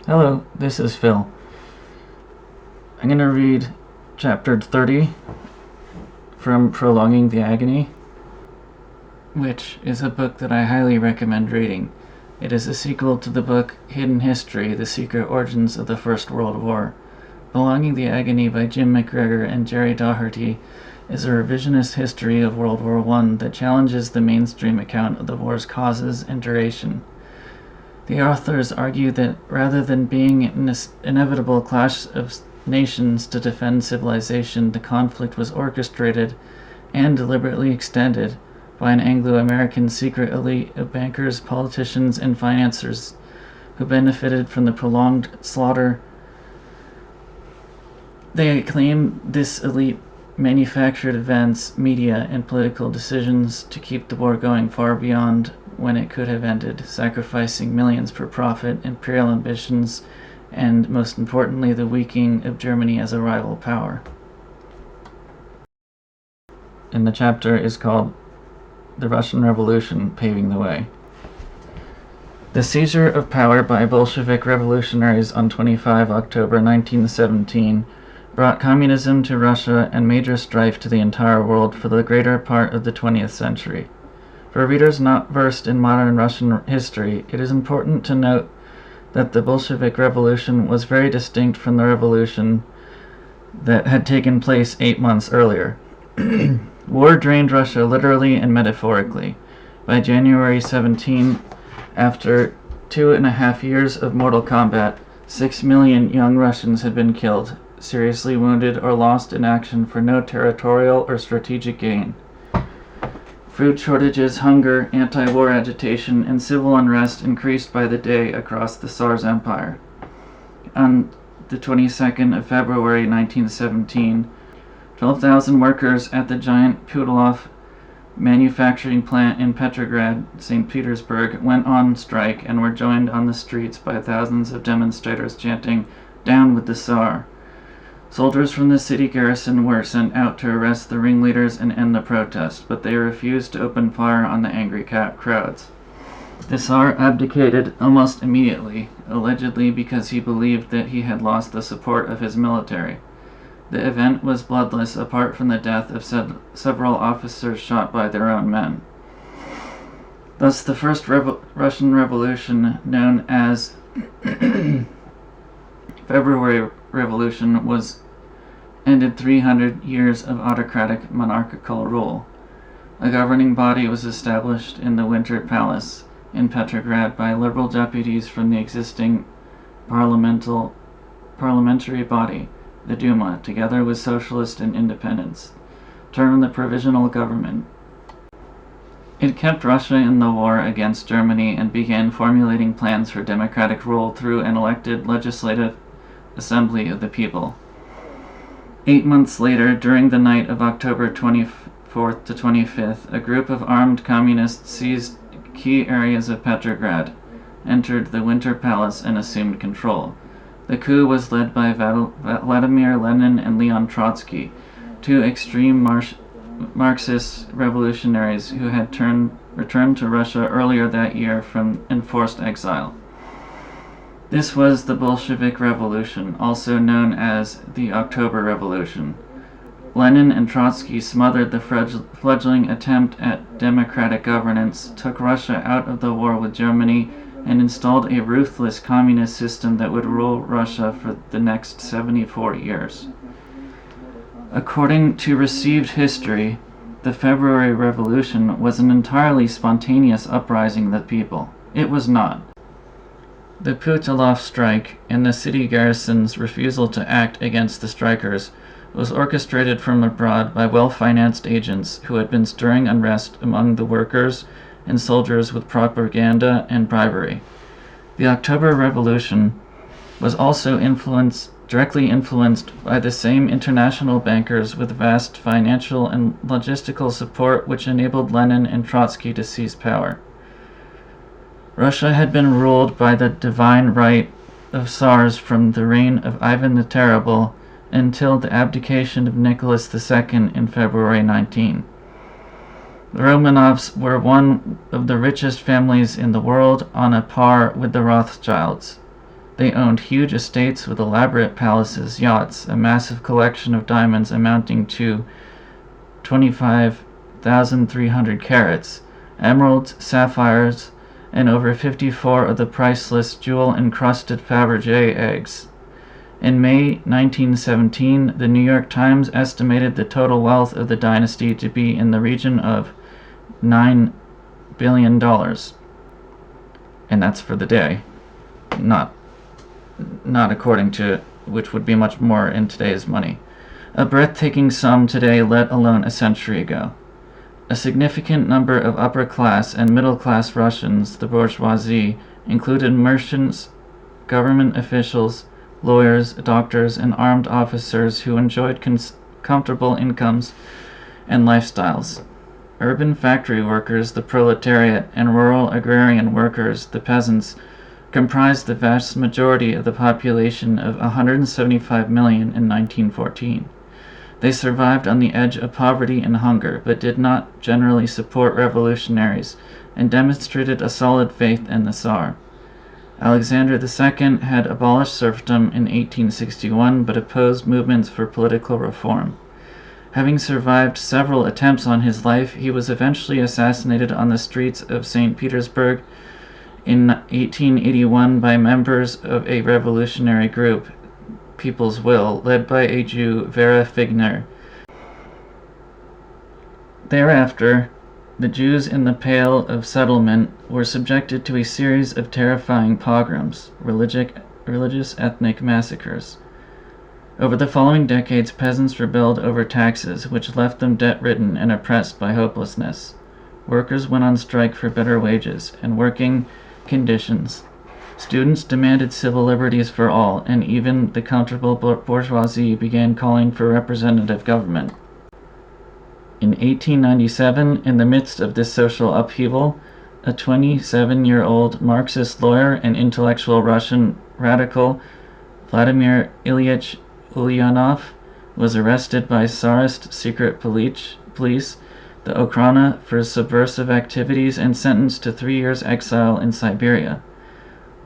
Hello, this is Phil. I'm going to read chapter 30 from Prolonging the Agony, which is a book that I highly recommend reading. It is a sequel to the book Hidden History, The Secret Origins of the First World War. Prolonging the Agony by Jim McGregor and Jerry Doherty is a revisionist history of World War I that challenges the mainstream account of the war's causes and duration. The authors argue that rather than being an inevitable clash of nations to defend civilization, the conflict was orchestrated and deliberately extended by an Anglo-American secret elite of bankers, politicians, and financiers who benefited from the prolonged slaughter. They claim this elite manufactured events, media, and political decisions to keep the war going far beyond when it could have ended, sacrificing millions for profit, imperial ambitions, and most importantly, the weakening of Germany as a rival power. And the chapter is called The Russian Revolution Paving the Way. The seizure of power by Bolshevik revolutionaries on 25 October 1917 brought communism to Russia and major strife to the entire world for the greater part of the 20th century. For readers not versed in modern Russian history, it is important to note that the Bolshevik Revolution was very distinct from the revolution that had taken place 8 months earlier. War drained Russia literally and metaphorically. By January 17, after 2.5 years of mortal combat, 6 million young Russians had been killed, seriously wounded, or lost in action for no territorial or strategic gain. Food shortages, hunger, anti-war agitation, and civil unrest increased by the day across the Tsar's empire. On the 22nd of February 1917, 12,000 workers at the giant Putilov manufacturing plant in Petrograd, St. Petersburg, went on strike and were joined on the streets by thousands of demonstrators chanting, "Down with the Tsar." Soldiers from the city garrison were sent out to arrest the ringleaders and end the protest, but they refused to open fire on the angry crowds. The Tsar abdicated almost immediately, allegedly because he believed that he had lost the support of his military. The event was bloodless apart from the death of several officers shot by their own men. Thus the First Russian Revolution, known as February Revolution, was ended 300 years of autocratic monarchical rule. A governing body was established in the Winter Palace in Petrograd by liberal deputies from the existing parliamentary body, the Duma, together with socialists and independents, termed the Provisional Government. It kept Russia in the war against Germany and began formulating plans for democratic rule through an elected legislative assembly of the people. 8 months later, during the night of October 24th to 25th, a group of armed communists seized key areas of Petrograd, entered the Winter Palace, and assumed control. The coup was led by Vladimir Lenin and Leon Trotsky, two extreme Marxist revolutionaries who had returned to Russia earlier that year from enforced exile. This was the Bolshevik Revolution, also known as the October Revolution. Lenin and Trotsky smothered the fledgling attempt at democratic governance, took Russia out of the war with Germany, and installed a ruthless communist system that would rule Russia for the next 74 years. According to received history, the February Revolution was an entirely spontaneous uprising of the people. It was not. The Putilov strike and the city garrison's refusal to act against the strikers was orchestrated from abroad by well-financed agents who had been stirring unrest among the workers and soldiers with propaganda and bribery. The October Revolution was also directly influenced by the same international bankers with vast financial and logistical support which enabled Lenin and Trotsky to seize power. Russia had been ruled by the divine right of Tsars from the reign of Ivan the Terrible until the abdication of Nicholas II in February 19. The Romanovs were one of the richest families in the world, on a par with the Rothschilds. They owned huge estates with elaborate palaces, yachts, a massive collection of diamonds amounting to 25,300 carats, emeralds, sapphires, and over 54 of the priceless jewel-encrusted Fabergé eggs. In May 1917, the New York Times estimated the total wealth of the dynasty to be in the region of $9 billion. And that's for the day, not according to, which would be much more in today's money. A breathtaking sum today, let alone a century ago. A significant number of upper-class and middle-class Russians, the bourgeoisie, included merchants, government officials, lawyers, doctors, and armed officers who enjoyed comfortable incomes and lifestyles. Urban factory workers, the proletariat, and rural agrarian workers, the peasants, comprised the vast majority of the population of 175 million in 1914. They survived on the edge of poverty and hunger, but did not generally support revolutionaries, and demonstrated a solid faith in the Tsar. Alexander II had abolished serfdom in 1861, but opposed movements for political reform. Having survived several attempts on his life, he was eventually assassinated on the streets of St. Petersburg in 1881 by members of a revolutionary group, People's Will, led by a Jew, Vera Figner. Thereafter, the Jews in the Pale of Settlement were subjected to a series of terrifying pogroms, religious ethnic massacres. Over the following decades, peasants rebelled over taxes, which left them debt-ridden and oppressed by hopelessness. Workers went on strike for better wages and working conditions. Students demanded civil liberties for all, and even the comfortable bourgeoisie began calling for representative government. In 1897, in the midst of this social upheaval, a 27-year-old Marxist lawyer and intellectual Russian radical, Vladimir Ilyich Ulyanov, was arrested by Tsarist secret police, the Okhrana, for subversive activities and sentenced to 3 years' exile in Siberia.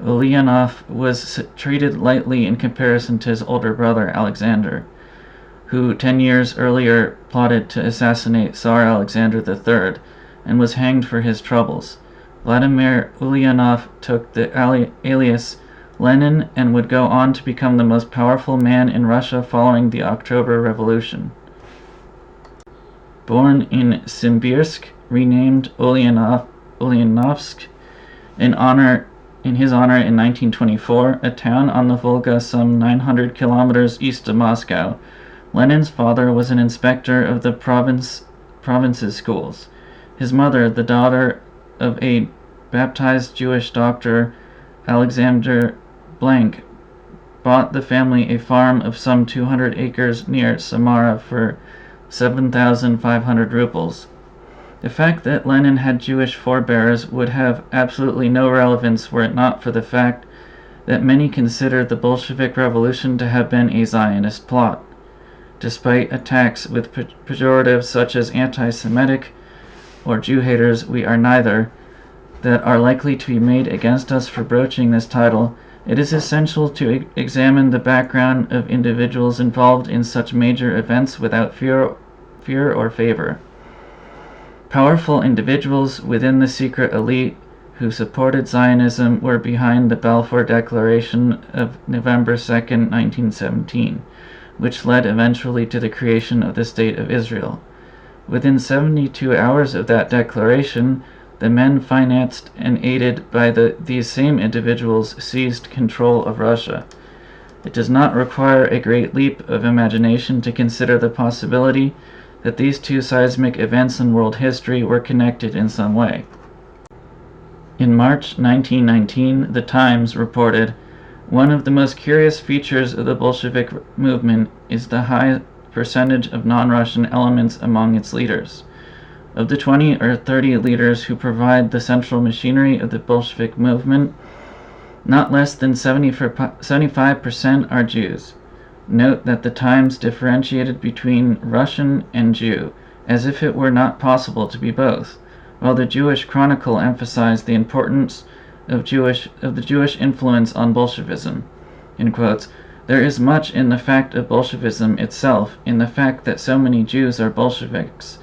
Ulyanov was treated lightly in comparison to his older brother Alexander, who 10 years earlier plotted to assassinate Tsar Alexander III and was hanged for his troubles. Vladimir Ulyanov took the alias Lenin and would go on to become the most powerful man in Russia following the October Revolution. Born in Simbirsk, renamed Ulyanovsk in his honor in 1924, a town on the Volga some 900 kilometers east of Moscow, Lenin's father was an inspector of the province's schools. His mother, the daughter of a baptized Jewish doctor, Alexander Blank, bought the family a farm of some 200 acres near Samara for 7,500 rubles. The fact that Lenin had Jewish forebears would have absolutely no relevance were it not for the fact that many considered the Bolshevik Revolution to have been a Zionist plot. Despite attacks with pejoratives such as anti-Semitic or Jew-haters, we are neither, that are likely to be made against us for broaching this title, it is essential to examine the background of individuals involved in such major events without fear or favor. Powerful individuals within the secret elite who supported Zionism were behind the Balfour Declaration of November 2, 1917, which led eventually to the creation of the State of Israel. Within 72 hours of that declaration, the men financed and aided by these same individuals seized control of Russia. It does not require a great leap of imagination to consider the possibility that these two seismic events in world history were connected in some way. In March 1919, The Times reported, "One of the most curious features of the Bolshevik movement is the high percentage of non-Russian elements among its leaders. Of the 20 or 30 leaders who provide the central machinery of the Bolshevik movement, not less than 75% are Jews." Note that the Times differentiated between Russian and Jew, as if it were not possible to be both, while the Jewish Chronicle emphasized the importance of the Jewish influence on Bolshevism. In quotes, "There is much in the fact of Bolshevism itself, in the fact that so many Jews are Bolsheviks,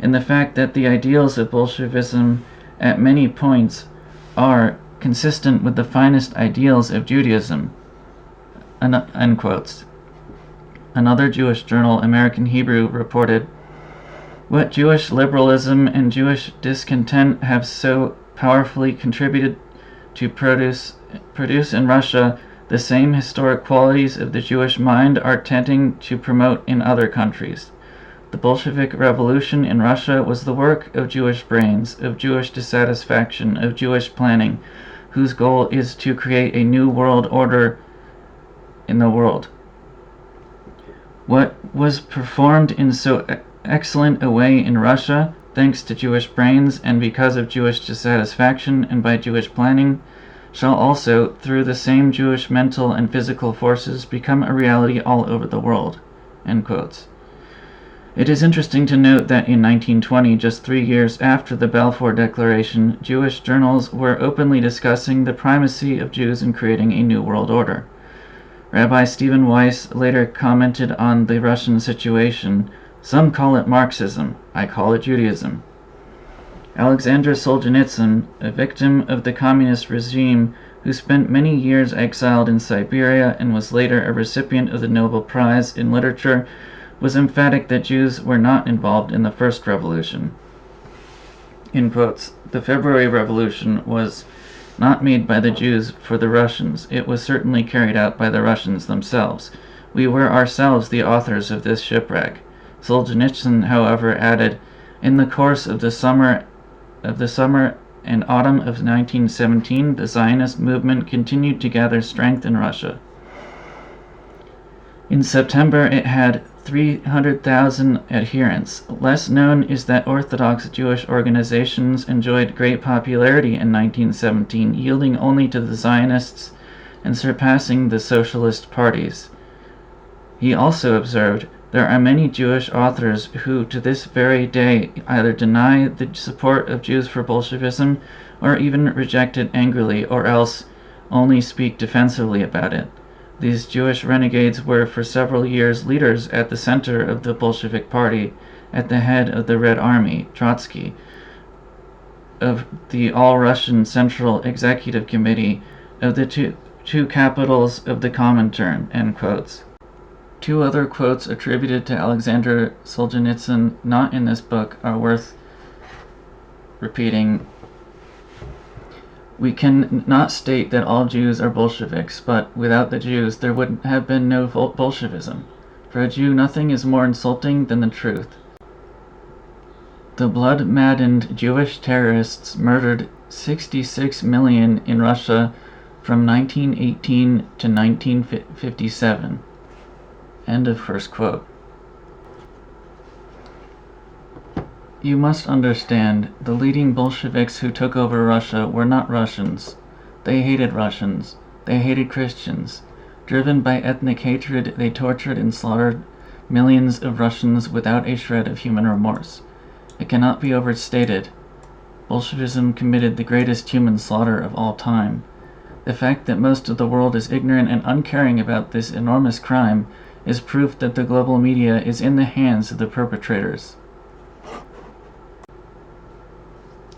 in the fact that the ideals of Bolshevism at many points are consistent with the finest ideals of Judaism." Unquotes. Another Jewish journal, American Hebrew, reported, "What Jewish liberalism and Jewish discontent have so powerfully contributed to produce in Russia the same historic qualities of the Jewish mind are tending to promote in other countries. The Bolshevik Revolution in Russia was the work of Jewish brains, of Jewish dissatisfaction, of Jewish planning, whose goal is to create a new world order in the world. What was performed in so excellent a way in Russia, thanks to Jewish brains and because of Jewish dissatisfaction and by Jewish planning, shall also, through the same Jewish mental and physical forces, become a reality all over the world." End quotes. It is interesting to note that in 1920, just 3 years after the Balfour Declaration, Jewish journals were openly discussing the primacy of Jews in creating a new world order. Rabbi Stephen Weiss later commented on the Russian situation, "Some call it Marxism, I call it Judaism." Alexander Solzhenitsyn, a victim of the communist regime who spent many years exiled in Siberia and was later a recipient of the Nobel Prize in Literature, was emphatic that Jews were not involved in the first revolution. In quotes, "The February Revolution was not made by the Jews for the Russians. It was certainly carried out by the Russians themselves. We were ourselves the authors of this shipwreck." Solzhenitsyn, however, added, "In the course of the summer and autumn of 1917, the Zionist movement continued to gather strength in Russia. In September, it had 300,000 adherents. Less known is that Orthodox Jewish organizations enjoyed great popularity in 1917, yielding only to the Zionists and surpassing the socialist parties." He also observed, "There are many Jewish authors who to this very day either deny the support of Jews for Bolshevism or even reject it angrily, or else only speak defensively about it. These Jewish renegades were for several years leaders at the center of the Bolshevik Party, at the head of the Red Army, Trotsky, of the All-Russian Central Executive Committee, of the two capitals of the Comintern." End quotes. Two other quotes attributed to Alexander Solzhenitsyn, not in this book, are worth repeating. "We can not state that all Jews are Bolsheviks, but without the Jews there would have been no Bolshevism. For a Jew nothing is more insulting than the truth. The blood-maddened Jewish terrorists murdered 66 million in Russia from 1918 to 1957. End of first quote. You must understand, the leading Bolsheviks who took over Russia were not Russians. They hated Russians. They hated Christians. Driven by ethnic hatred, they tortured and slaughtered millions of Russians without a shred of human remorse. It cannot be overstated. Bolshevism committed the greatest human slaughter of all time. The fact that most of the world is ignorant and uncaring about this enormous crime is proof that the global media is in the hands of the perpetrators.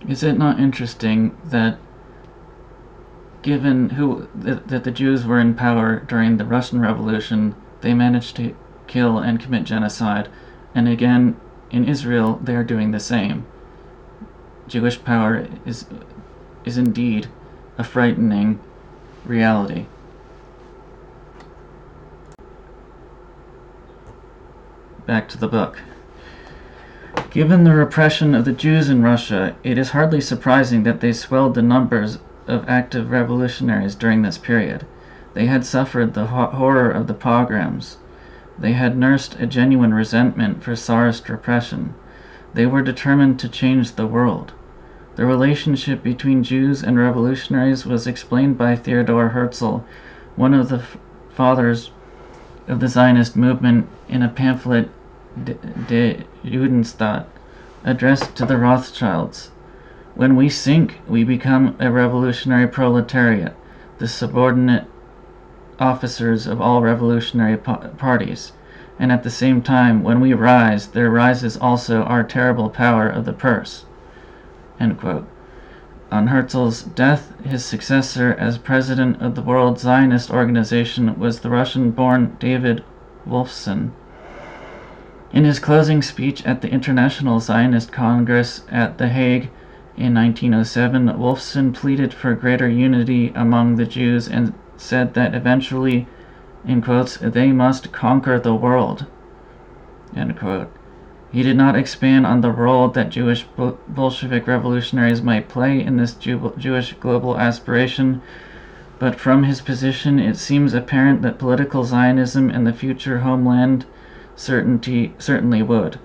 Is it not interesting that given that the Jews were in power during the Russian Revolution, they managed to kill and commit genocide, and again in Israel they are doing the same. Jewish power is indeed a frightening reality. Back to the book. Given the repression of the Jews in Russia, it is hardly surprising that they swelled the numbers of active revolutionaries during this period. They had suffered the horror of the pogroms. They had nursed a genuine resentment for Tsarist repression. They were determined to change the world. The relationship between Jews and revolutionaries was explained by Theodor Herzl, one of the fathers of the Zionist movement, in a pamphlet, De Judenstaat, addressed to the Rothschilds. When we sink, we become a revolutionary proletariat, the subordinate officers of all revolutionary parties. And at the same time, when we rise, there rises also our terrible power of the purse." End quote. On Herzl's death, his successor as president of the World Zionist Organization was the Russian-born David Wolfson. In his closing speech at the International Zionist Congress at The Hague in 1907, Wolfson pleaded for greater unity among the Jews and said that eventually, in quotes, "they must conquer the world." End quote. He did not expand on the role that Jewish Bolshevik revolutionaries might play in this Jewish global aspiration, but from his position it seems apparent that political Zionism and the future homeland certainly would.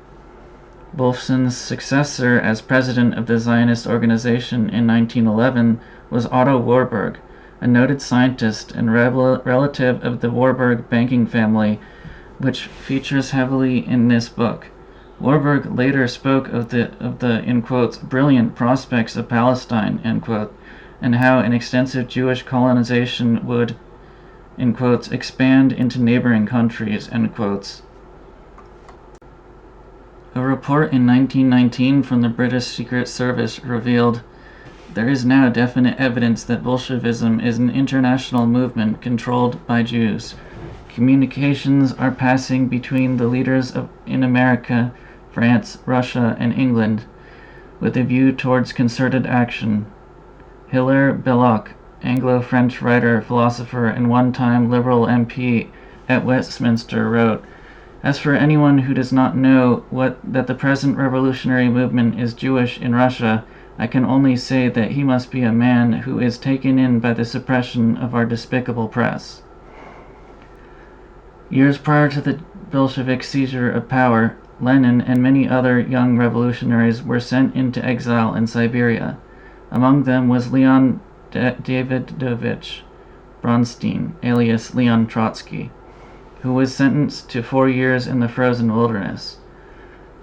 Wolfson's successor as president of the Zionist organization in 1911 was Otto Warburg, a noted scientist and relative of the Warburg banking family, which features heavily in this book. Warburg later spoke of the in quotes, "brilliant prospects of Palestine," end quote, and how an extensive Jewish colonization would, in quotes, "expand into neighboring countries," end quotes. A report in 1919 from the British Secret Service revealed, "There is now definite evidence that Bolshevism is an international movement controlled by Jews. Communications are passing between the leaders in America, France, Russia, and England, with a view towards concerted action." Hilaire Belloc, Anglo-French writer, philosopher, and one-time Liberal MP at Westminster, wrote, "As for anyone who does not know that the present revolutionary movement is Jewish in Russia, I can only say that he must be a man who is taken in by the suppression of our despicable press." Years prior to the Bolshevik seizure of power, Lenin and many other young revolutionaries were sent into exile in Siberia. Among them was Leon Davidovich Bronstein, alias Leon Trotsky, who was sentenced to 4 years in the frozen wilderness.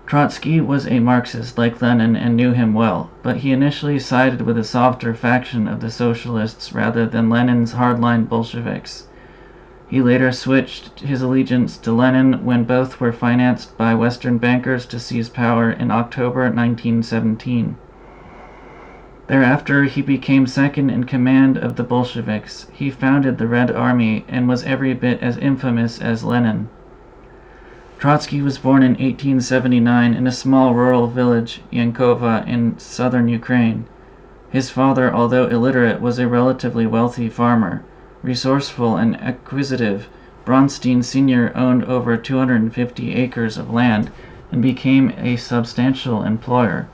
Trotsky was a Marxist like Lenin and knew him well, but he initially sided with a softer faction of the socialists rather than Lenin's hardline Bolsheviks. He later switched his allegiance to Lenin when both were financed by Western bankers to seize power in October 1917. Thereafter, he became second in command of the Bolsheviks. He founded the Red Army and was every bit as infamous as Lenin. Trotsky was born in 1879 in a small rural village, Yankova, in southern Ukraine. His father, although illiterate, was a relatively wealthy farmer. Resourceful and acquisitive, Bronstein Sr. owned over 250 acres of land and became a substantial employer.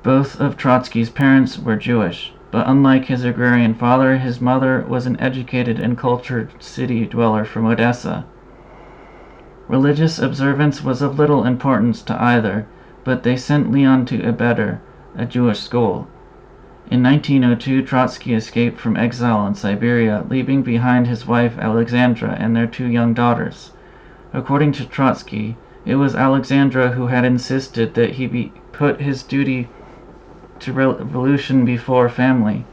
Both of Trotsky's parents were Jewish, but unlike his agrarian father, his mother was an educated and cultured city dweller from Odessa. Religious observance was of little importance to either, but they sent Leon to a Jewish school. In 1902, Trotsky escaped from exile in Siberia, leaving behind his wife Alexandra and their 2 young daughters. According to Trotsky, it was Alexandra who had insisted that he put his duty to revolution before family.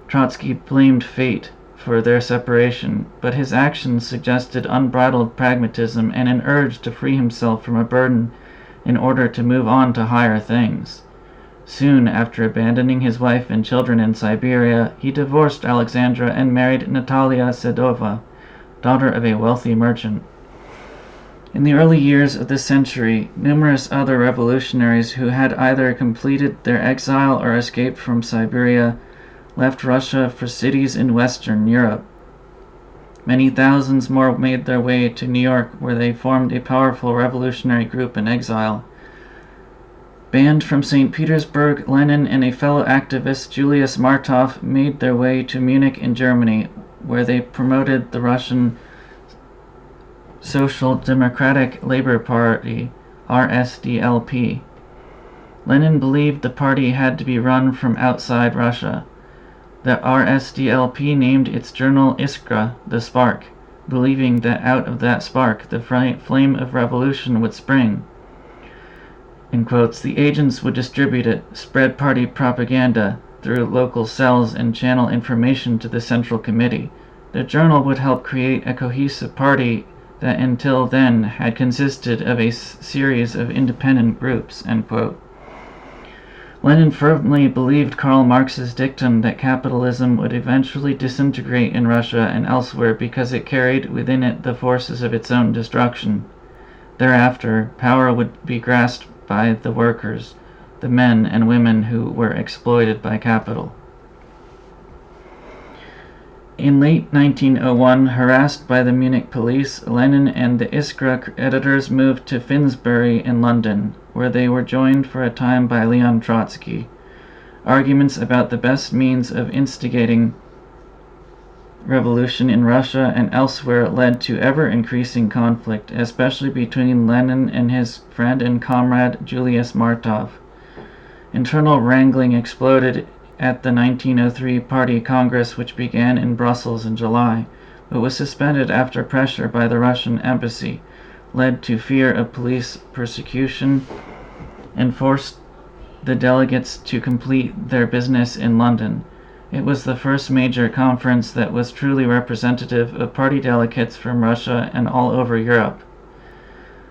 Trotsky blamed fate for their separation, but his actions suggested unbridled pragmatism and an urge to free himself from a burden in order to move on to higher things. Soon after abandoning his wife and children in Siberia, he divorced Alexandra and married Natalia Sedova, daughter of a wealthy merchant. In the early years of this century, numerous other revolutionaries who had either completed their exile or escaped from Siberia left Russia for cities in Western Europe. Many thousands more made their way to New York, where they formed a powerful revolutionary group in exile. Banned from St. Petersburg, Lenin and a fellow activist, Julius Martov, made their way to Munich in Germany, where they promoted the Russian Social Democratic Labour Party, RSDLP. Lenin believed the party had to be run from outside Russia. The RSDLP named its journal Iskra, the Spark, believing that out of that spark the flame of revolution would spring. in quotes, the agents would distribute it, spread party propaganda through local cells, and channel information to the Central Committee. The journal would help create a cohesive party that until then had consisted of a series of independent groups, end quote. Lenin firmly believed Karl Marx's dictum that capitalism would eventually disintegrate in Russia and elsewhere because it carried within it the forces of its own destruction. Thereafter, power would be grasped by the workers, the men and women who were exploited by capital. In late 1901, harassed by the Munich police, Lenin and the Iskra editors moved to Finsbury in London, where they were joined for a time by Leon Trotsky. Arguments about the best means of instigating revolution in Russia and elsewhere led to ever-increasing conflict, especially between Lenin and his friend and comrade Julius Martov. Internal wrangling exploded at the 1903 Party Congress, which began in Brussels in July, but was suspended after pressure by the Russian embassy, led to fear of police persecution, and forced the delegates to complete their business in London. It was the first major conference that was truly representative of party delegates from Russia and all over Europe.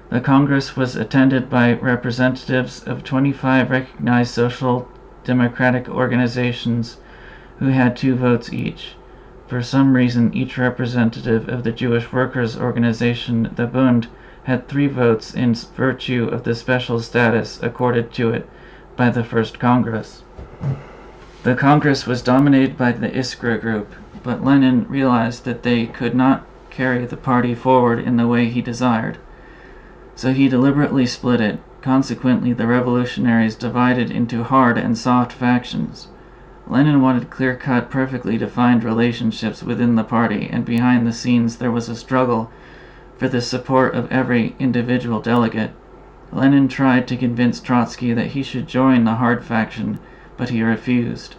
The Congress was attended by representatives of 25 recognized social democratic organizations who had 2 votes each. For some reason, each representative of the Jewish Workers' Organization, the Bund, had 3 votes in virtue of the special status accorded to it by the First Congress. The Congress was dominated by the Iskra group, but Lenin realized that they could not carry the party forward in the way he desired. So he deliberately split it. Consequently, the revolutionaries divided into hard and soft factions. Lenin wanted clear-cut, perfectly defined relationships within the party, and behind the scenes there was a struggle for the support of every individual delegate. Lenin tried to convince Trotsky that he should join the hard faction, but he refused.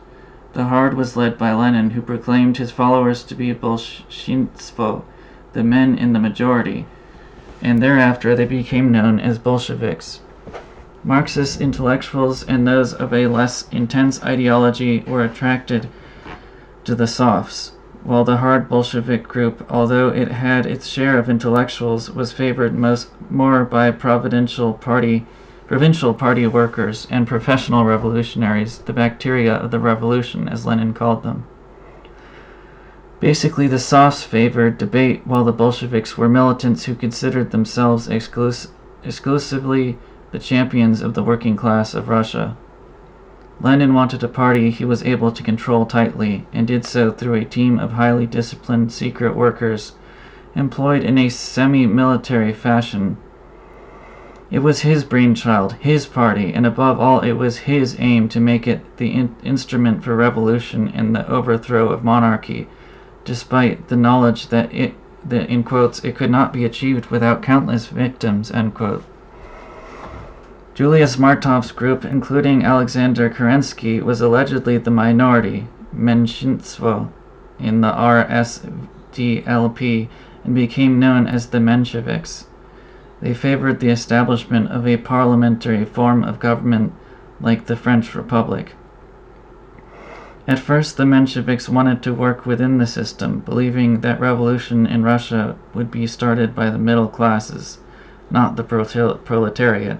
The hard was led by Lenin, who proclaimed his followers to be Bolshinstvo, the men in the majority, and thereafter they became known as Bolsheviks. Marxist intellectuals and those of a less intense ideology were attracted to the softs, while the hard Bolshevik group, although it had its share of intellectuals, was favored more by provincial party workers and professional revolutionaries, the bacteria of the revolution, as Lenin called them. Basically, the softs favored debate, while the Bolsheviks were militants who considered themselves exclusively the champions of the working class of Russia. Lenin wanted a party he was able to control tightly, and did so through a team of highly disciplined secret workers employed in a semi-military fashion. It was his brainchild, his party, and above all it was his aim to make it the instrument for revolution and the overthrow of monarchy, despite the knowledge that in quotes, it could not be achieved without countless victims, end quote. Julius Martov's group, including Alexander Kerensky, was allegedly the minority, Menshinstvo, in the RSDLP, and became known as the Mensheviks. They favored the establishment of a parliamentary form of government like the French Republic. At first, the Mensheviks wanted to work within the system, believing that revolution in Russia would be started by the middle classes, not the proletariat.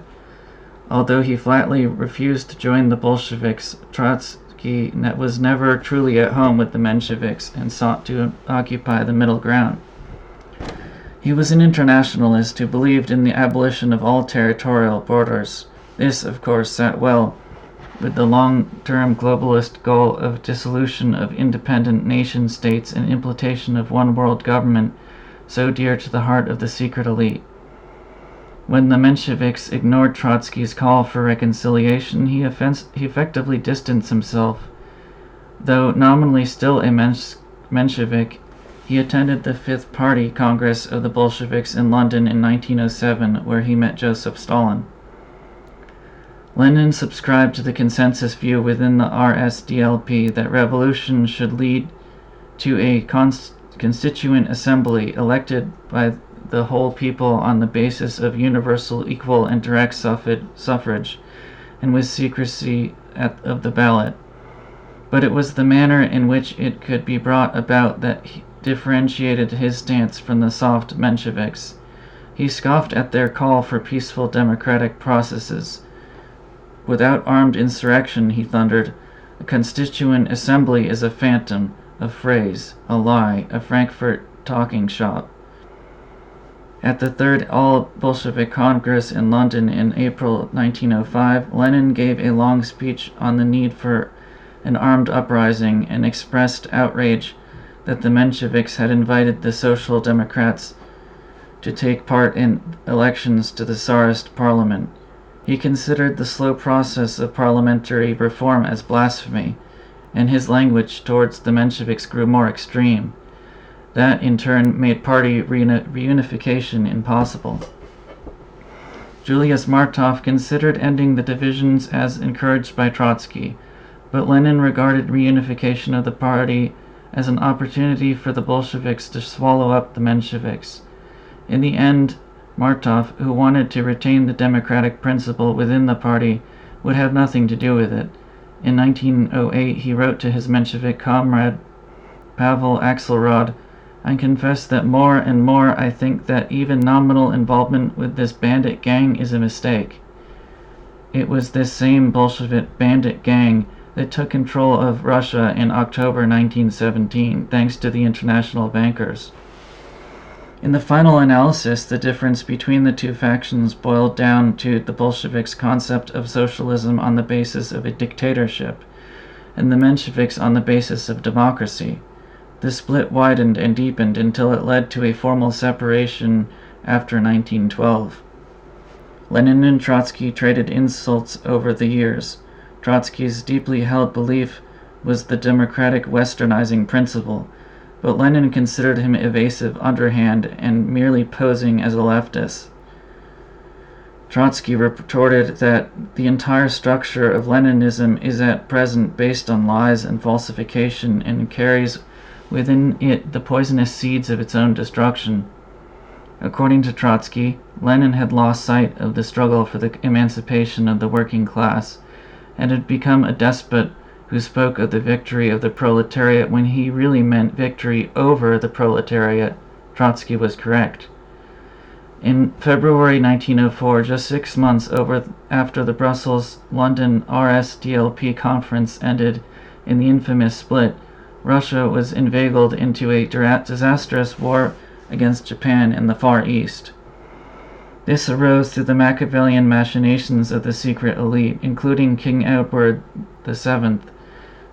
Although he flatly refused to join the Bolsheviks, Trotsky was never truly at home with the Mensheviks and sought to occupy the middle ground. He was an internationalist who believed in the abolition of all territorial borders. This, of course, sat well with the long-term globalist goal of dissolution of independent nation-states and implementation of one world government, so dear to the heart of the secret elite. When the Mensheviks ignored Trotsky's call for reconciliation, he effectively distanced himself. Though nominally still a Menshevik, he attended the Fifth Party Congress of the Bolsheviks in London in 1907, where he met Joseph Stalin. Lenin subscribed to the consensus view within the RSDLP that revolution should lead to a constituent assembly elected by the whole people on the basis of universal, equal, and direct suffrage, and with secrecy of the ballot. But it was the manner in which it could be brought about that differentiated his stance from the soft Mensheviks. He scoffed at their call for peaceful democratic processes. Without armed insurrection, he thundered, a constituent assembly is a phantom, a phrase, a lie, a Frankfurt talking shop. At the Third All-Bolshevik Congress in London in April 1905, Lenin gave a long speech on the need for an armed uprising and expressed outrage that the Mensheviks had invited the Social Democrats to take part in elections to the Tsarist parliament. He considered the slow process of parliamentary reform as blasphemy, and his language towards the Mensheviks grew more extreme. That, in turn, made party reunification impossible. Julius Martov considered ending the divisions as encouraged by Trotsky, but Lenin regarded reunification of the party as an opportunity for the Bolsheviks to swallow up the Mensheviks. In the end, Martov, who wanted to retain the democratic principle within the party, would have nothing to do with it. In 1908, he wrote to his Menshevik comrade Pavel Axelrod, I confess that more and more I think that even nominal involvement with this bandit gang is a mistake. It was this same Bolshevik bandit gang that took control of Russia in October 1917, thanks to the international bankers. In the final analysis, the difference between the two factions boiled down to the Bolsheviks' concept of socialism on the basis of a dictatorship, and the Mensheviks on the basis of democracy. The split widened and deepened until it led to a formal separation after 1912. Lenin and Trotsky traded insults over the years. Trotsky's deeply held belief was the democratic westernizing principle, but Lenin considered him evasive, underhand, and merely posing as a leftist. Trotsky retorted that the entire structure of Leninism is at present based on lies and falsification and carries within it the poisonous seeds of its own destruction. According to Trotsky, Lenin had lost sight of the struggle for the emancipation of the working class, and had become a despot who spoke of the victory of the proletariat when he really meant victory over the proletariat. Trotsky was correct. In February 1904, just 6 months after the Brussels-London RSDLP conference ended in the infamous split, Russia was inveigled into a disastrous war against Japan in the Far East. This arose through the Machiavellian machinations of the secret elite, including King Edward VII,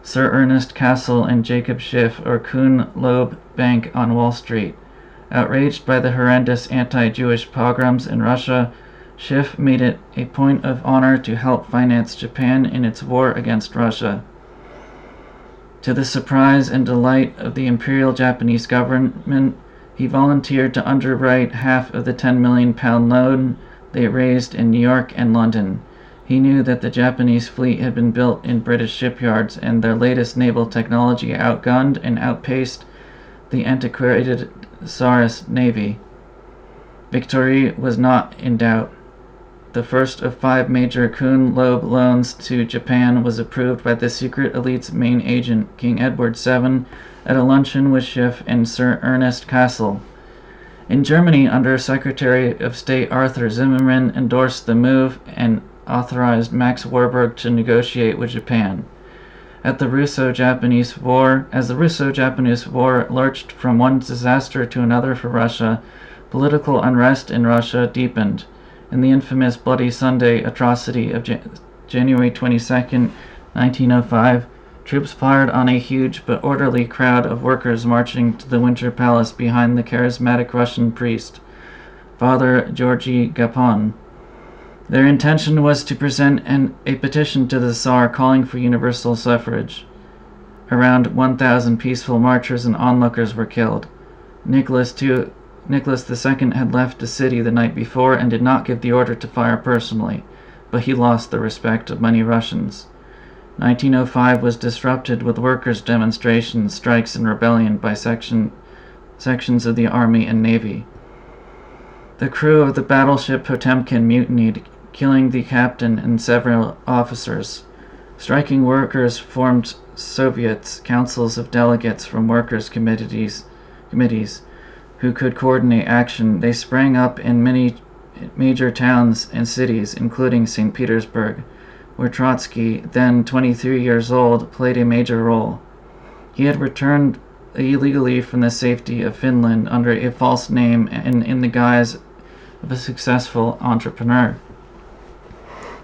Sir Ernest Cassel, and Jacob Schiff, or Kuhn Loeb Bank on Wall Street. Outraged by the horrendous anti-Jewish pogroms in Russia, Schiff made it a point of honor to help finance Japan in its war against Russia. To the surprise and delight of the Imperial Japanese government, he volunteered to underwrite half of the £10 million loan they raised in New York and London. He knew that the Japanese fleet had been built in British shipyards, and their latest naval technology outgunned and outpaced the antiquated Tsarist navy. Victory was not in doubt. The first of 5 major Kuhn Loeb loans to Japan was approved by the secret elite's main agent, King Edward VII, at a luncheon with Schiff and Sir Ernest Cassel. In Germany, Under Secretary of State Arthur Zimmermann endorsed the move and authorized Max Warburg to negotiate with Japan. As the Russo-Japanese War lurched from one disaster to another for Russia, political unrest in Russia deepened. In the infamous Bloody Sunday atrocity of January 22, 1905, troops fired on a huge but orderly crowd of workers marching to the Winter Palace behind the charismatic Russian priest, Father Georgy Gapon. Their intention was to present a petition to the Tsar calling for universal suffrage. Around 1,000 peaceful marchers and onlookers were killed. Nicholas II had left the city the night before and did not give the order to fire personally, but he lost the respect of many Russians. 1905 was disrupted with workers' demonstrations, strikes, and rebellion by sections of the army and navy. The crew of the battleship Potemkin mutinied, killing the captain and several officers. Striking workers formed Soviets, councils of delegates from workers' committees, who could coordinate action. They sprang up in many major towns and cities, including St. Petersburg, where Trotsky, then 23 years old, played a major role. He had returned illegally from the safety of Finland under a false name and in the guise of a successful entrepreneur.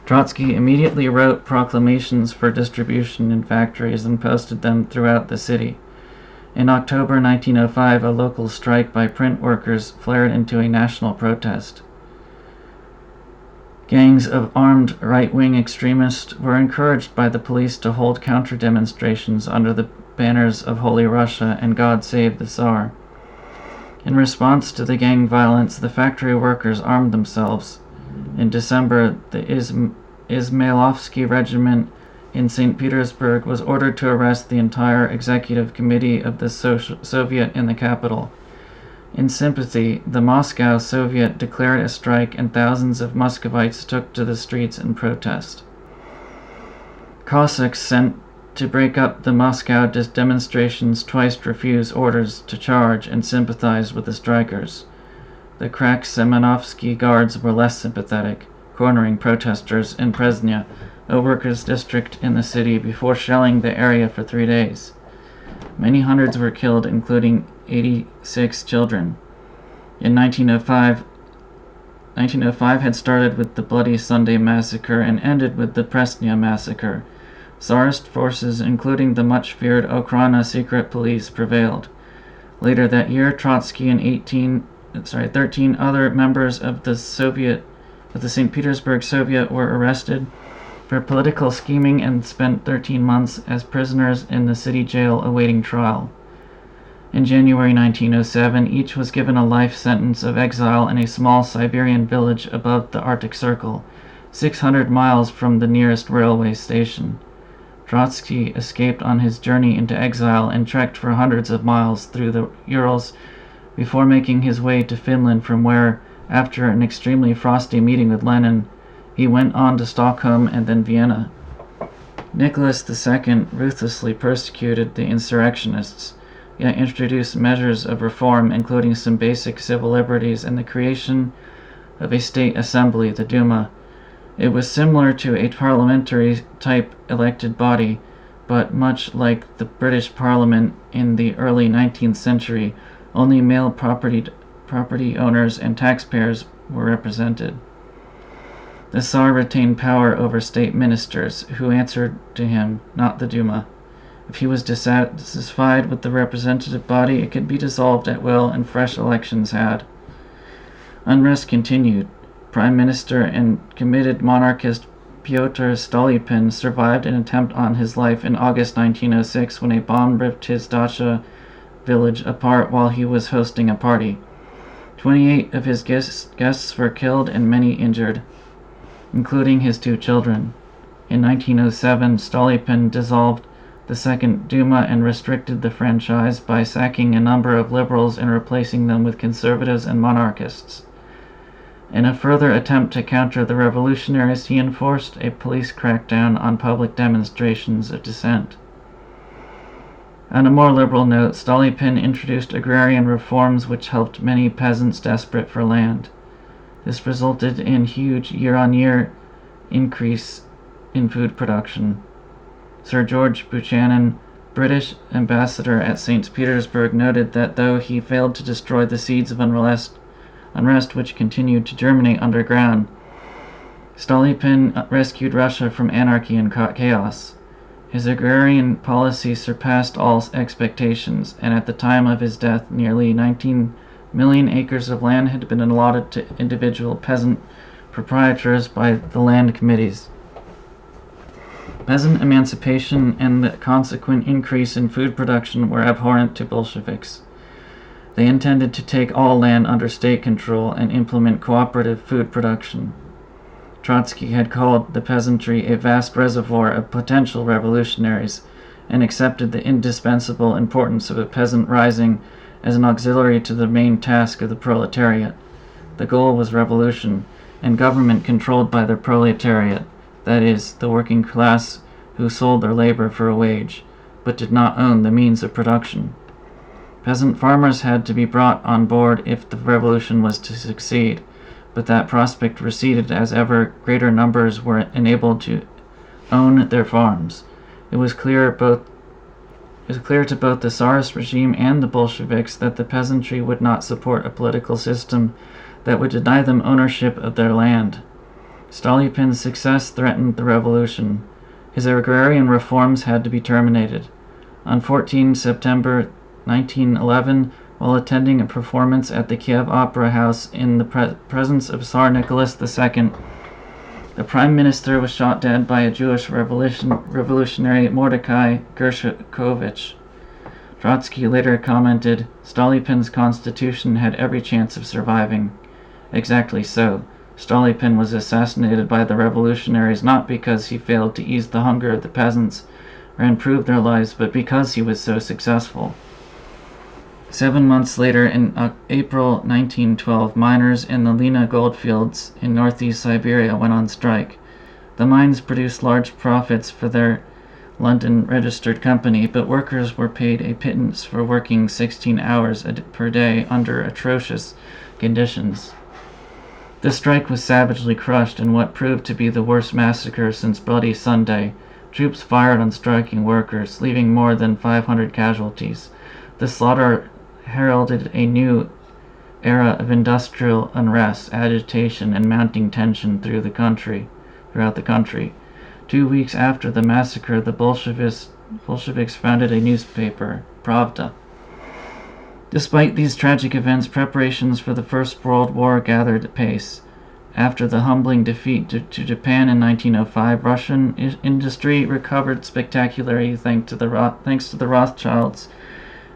Trotsky immediately wrote proclamations for distribution in factories and posted them throughout the city. In October 1905, a local strike by print workers flared into a national protest. Gangs of armed right-wing extremists were encouraged by the police to hold counter-demonstrations under the banners of Holy Russia and God Save the Tsar. In response to the gang violence, the factory workers armed themselves. In December, the Izmailovsky Regiment in St. Petersburg was ordered to arrest the entire executive committee of the Soviet in the capital. In sympathy, the Moscow Soviet declared a strike and thousands of Muscovites took to the streets in protest. Cossacks sent to break up the Moscow demonstrations twice refused orders to charge and sympathize with the strikers. The crack Semenovsky guards were less sympathetic, cornering protesters in Presnya, a workers' district in the city, before shelling the area for 3 days. Many hundreds were killed, including 86 children. In 1905 had started with the Bloody Sunday massacre and ended with the Presnya massacre. Tsarist forces, including the much-feared Okhrana secret police, prevailed. Later that year, Trotsky and 13 other members of the St. Petersburg Soviet were arrested for political scheming and spent 13 months as prisoners in the city jail awaiting trial. In January 1907, each was given a life sentence of exile in a small Siberian village above the Arctic Circle, 600 miles from the nearest railway station. Trotsky escaped on his journey into exile and trekked for hundreds of miles through the Urals before making his way to Finland, from where, after an extremely frosty meeting with Lenin, he went on to Stockholm and then Vienna. Nicholas II ruthlessly persecuted the insurrectionists, yet introduced measures of reform, including some basic civil liberties and the creation of a state assembly, the Duma. It was similar to a parliamentary-type elected body, but much like the British Parliament in the early 19th century, only male property owners and taxpayers were represented. The Tsar retained power over state ministers, who answered to him, not the Duma. If he was dissatisfied with the representative body, it could be dissolved at will and fresh elections had. Unrest continued. Prime Minister and committed monarchist Pyotr Stolypin survived an attempt on his life in August 1906 when a bomb ripped his dacha village apart while he was hosting a party. 28 of his guests were killed and many injured, including his 2 children. In 1907, Stolypin dissolved the Second Duma and restricted the franchise by sacking a number of liberals and replacing them with conservatives and monarchists. In a further attempt to counter the revolutionaries, he enforced a police crackdown on public demonstrations of dissent. On a more liberal note, Stolypin introduced agrarian reforms which helped many peasants desperate for land. This resulted in huge year-on-year increase in food production. Sir George Buchanan, British ambassador at St. Petersburg, noted that though he failed to destroy the seeds of unrest which continued to germinate underground, Stolypin rescued Russia from anarchy and chaos. His agrarian policy surpassed all expectations, and at the time of his death, nearly 19 million acres of land had been allotted to individual peasant proprietors by the land committees. Peasant emancipation and the consequent increase in food production were abhorrent to Bolsheviks. They intended to take all land under state control and implement cooperative food production. Trotsky had called the peasantry a vast reservoir of potential revolutionaries and accepted the indispensable importance of a peasant rising as an auxiliary to the main task of the proletariat. The goal was revolution, and government controlled by the proletariat, that is, the working class who sold their labor for a wage, but did not own the means of production. Peasant farmers had to be brought on board if the revolution was to succeed, but that prospect receded as ever greater numbers were enabled to own their farms. It was clear to both the Tsarist regime and the Bolsheviks that the peasantry would not support a political system that would deny them ownership of their land. Stolypin's success threatened the revolution. His agrarian reforms had to be terminated. On 14 September 1911, while attending a performance at the Kiev Opera House in the presence of Tsar Nicholas II, the prime minister was shot dead by a Jewish revolutionary, Mordecai Gershakovich. Trotsky later commented, "Stolypin's constitution had every chance of surviving." Exactly so. Stolypin was assassinated by the revolutionaries not because he failed to ease the hunger of the peasants or improve their lives, but because he was so successful. 7 months later, in April 1912, miners in the Lena goldfields in northeast Siberia went on strike. The mines produced large profits for their London-registered company, but workers were paid a pittance for working 16 hours per day under atrocious conditions. The strike was savagely crushed in what proved to be the worst massacre since Bloody Sunday. Troops fired on striking workers, leaving more than 500 casualties. The slaughter heralded a new era of industrial unrest, agitation, and mounting tension throughout the country. 2 weeks after the massacre, the Bolsheviks founded a newspaper, Pravda. Despite these tragic events, preparations for the First World War gathered pace. After the humbling defeat to Japan in 1905, Russian industry recovered spectacularly thanks to the Rothschilds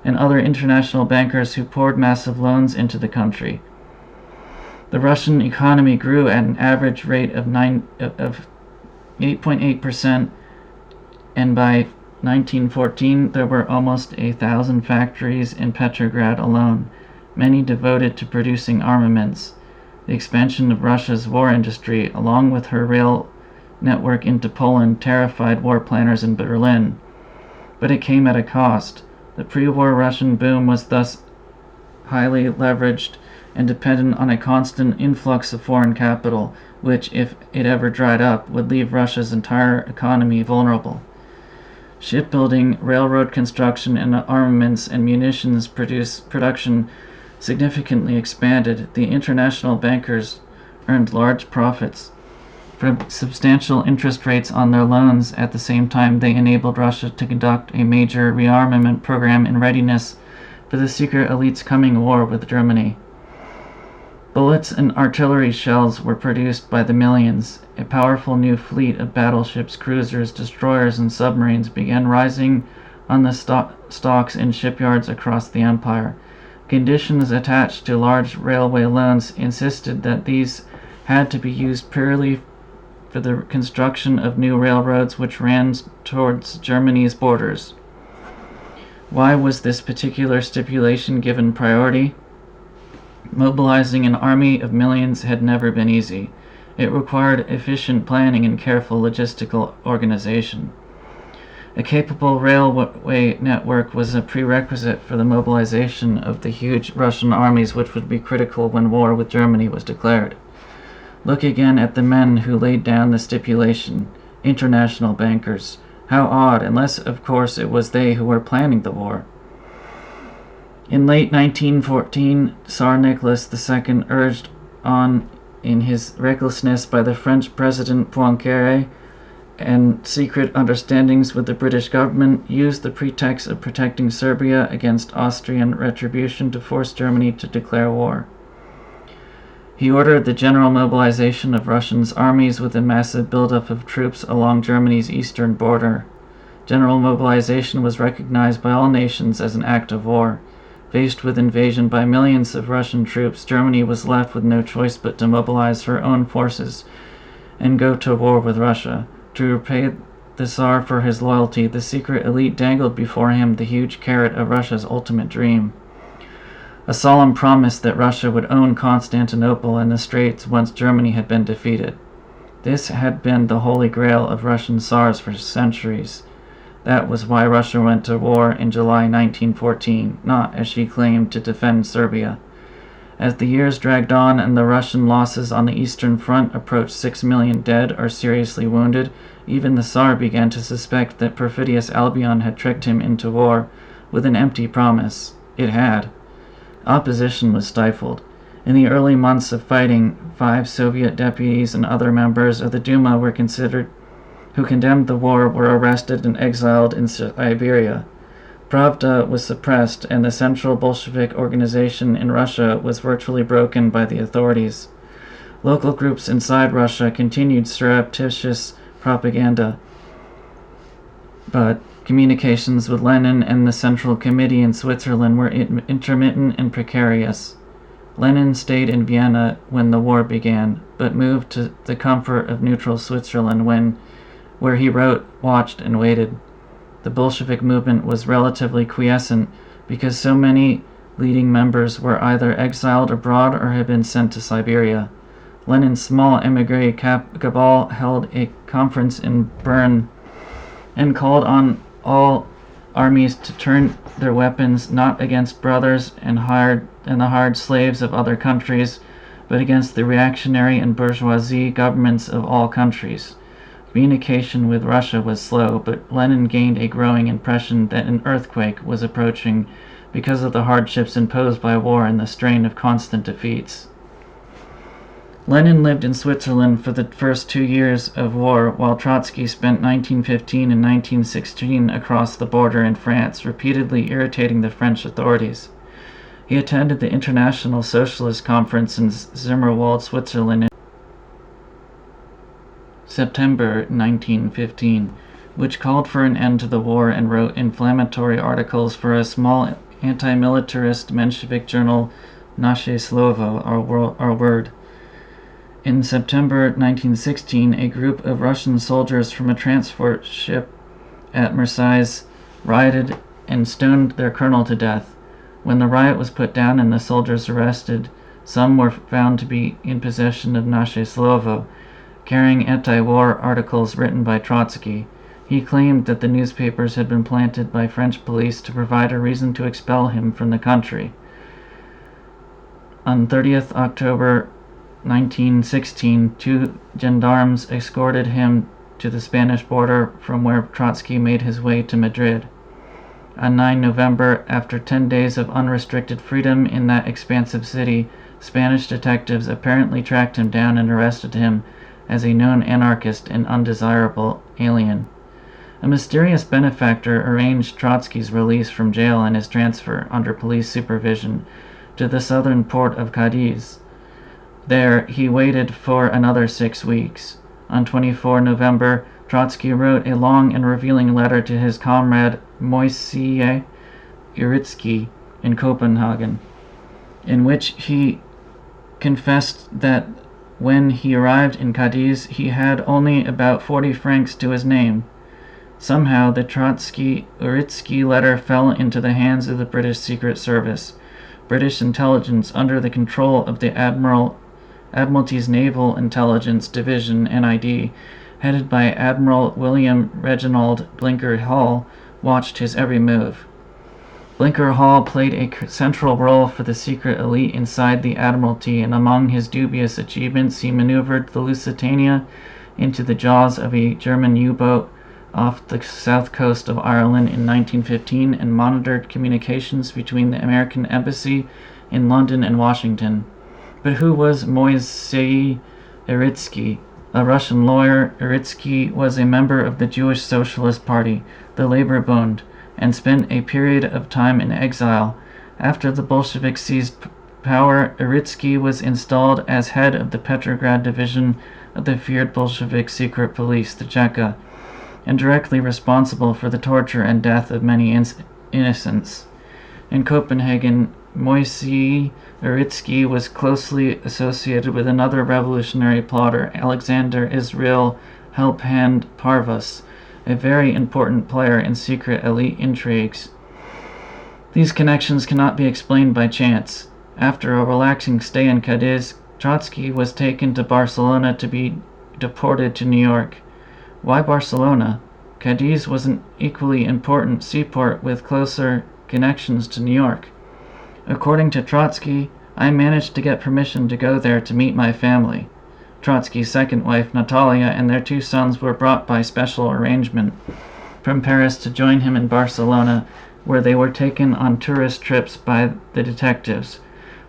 and other international bankers who poured massive loans into the country. The Russian economy grew at an average rate of 8.8%, and by 1914 there were almost 1,000 factories in Petrograd alone, many devoted to producing armaments. The expansion of Russia's war industry, along with her rail network into Poland, terrified war planners in Berlin. But it came at a cost. The pre-war Russian boom was thus highly leveraged and dependent on a constant influx of foreign capital, which, if it ever dried up, would leave Russia's entire economy vulnerable. Shipbuilding, railroad construction, and armaments and munitions production significantly expanded. The international bankers earned large profits from substantial interest rates on their loans. At the same time, they enabled Russia to conduct a major rearmament program in readiness for the secret elite's coming war with Germany. Bullets and artillery shells were produced by the millions. A powerful new fleet of battleships, cruisers, destroyers, and submarines began rising on the stocks in shipyards across the empire. Conditions attached to large railway loans insisted that these had to be used purely for the construction of new railroads which ran towards Germany's borders. Why was this particular stipulation given priority? Mobilizing an army of millions had never been easy. It required efficient planning and careful logistical organization. A capable railway network was a prerequisite for the mobilization of the huge Russian armies which would be critical when war with Germany was declared. Look again at the men who laid down the stipulation, international bankers. How odd, unless of course it was they who were planning the war. In late 1914, Tsar Nicholas II, urged on in his recklessness by the French President Poincaré and secret understandings with the British government, used the pretext of protecting Serbia against Austrian retribution to force Germany to declare war. He ordered the general mobilization of Russian armies with a massive buildup of troops along Germany's eastern border. General mobilization was recognized by all nations as an act of war. Faced with invasion by millions of Russian troops, Germany was left with no choice but to mobilize her own forces and go to war with Russia. To repay the Tsar for his loyalty, the secret elite dangled before him the huge carrot of Russia's ultimate dream. a solemn promise that Russia would own Constantinople and the Straits once Germany had been defeated. This had been the holy grail of Russian Tsars for centuries. That was why Russia went to war in July 1914, not, as she claimed, to defend Serbia. As the years dragged on and the Russian losses on the Eastern Front approached 6 million dead or seriously wounded, even the Tsar began to suspect that perfidious Albion had tricked him into war with an empty promise. It had. Opposition was stifled. In the early months of fighting, 5 Soviet deputies and other members of the Duma who condemned the war were arrested and exiled in Siberia. Pravda was suppressed, and the central Bolshevik organization in Russia was virtually broken by the authorities. Local groups inside Russia continued surreptitious propaganda, but communications with Lenin and the Central Committee in Switzerland were intermittent and precarious. Lenin stayed in Vienna when the war began, but moved to the comfort of neutral Switzerland where he wrote, watched, and waited. The Bolshevik movement was relatively quiescent because so many leading members were either exiled abroad or had been sent to Siberia. Lenin's small emigre cabal held a conference in Bern and called on all armies to turn their weapons not against brothers and the hired slaves of other countries, but against the reactionary and bourgeoisie governments of all countries. Communication with Russia was slow, but Lenin gained a growing impression that an earthquake was approaching because of the hardships imposed by war and the strain of constant defeats. Lenin lived in Switzerland for the first 2 years of war, while Trotsky spent 1915 and 1916 across the border in France, repeatedly irritating the French authorities. He attended the International Socialist Conference in Zimmerwald, Switzerland in September 1915, which called for an end to the war and wrote inflammatory articles for a small anti-militarist Menshevik journal, Naše Slovo, our word. In September 1916, a group of Russian soldiers from a transport ship at Marseilles rioted and stoned their colonel to death. When the riot was put down and the soldiers arrested, some were found to be in possession of Naše Slovo, carrying anti-war articles written by Trotsky. He claimed that the newspapers had been planted by French police to provide a reason to expel him from the country. On 30th October 1916, 2 gendarmes escorted him to the Spanish border, from where Trotsky made his way to Madrid. On 9 November, after 10 days of unrestricted freedom in that expansive city, Spanish detectives apparently tracked him down and arrested him as a known anarchist and undesirable alien. A mysterious benefactor arranged Trotsky's release from jail and his transfer, under police supervision, to the southern port of Cadiz. There, he waited for another 6 weeks. On 24 November, Trotsky wrote a long and revealing letter to his comrade Moisei Uritsky in Copenhagen, in which he confessed that when he arrived in Cadiz, he had only about 40 francs to his name. Somehow, the Trotsky-Uritsky letter fell into the hands of the British Secret Service, British intelligence under the control of the Admiralty's Naval Intelligence Division, NID, headed by Admiral William Reginald Blinker Hall, watched his every move. Blinker Hall played a central role for the secret elite inside the Admiralty, and among his dubious achievements, he maneuvered the Lusitania into the jaws of a German U-boat off the south coast of Ireland in 1915 and monitored communications between the American Embassy in London and Washington. But who was Moisei Uritsky? A Russian lawyer, Uritsky was a member of the Jewish Socialist Party, the Labor Bund, and spent a period of time in exile. After the Bolsheviks seized power, Uritsky was installed as head of the Petrograd division of the feared Bolshevik secret police, the Cheka, and directly responsible for the torture and death of many innocents. In Copenhagen, Moisei Uritsky was closely associated with another revolutionary plotter, Alexander Israel Helphand Parvus, a very important player in secret elite intrigues. These connections cannot be explained by chance. After a relaxing stay in Cadiz, Trotsky was taken to Barcelona to be deported to New York. Why Barcelona? Cadiz was an equally important seaport with closer connections to New York. According to Trotsky, I managed to get permission to go there to meet my family. Trotsky's second wife, Natalia, and their 2 sons were brought by special arrangement from Paris to join him in Barcelona, where they were taken on tourist trips by the detectives.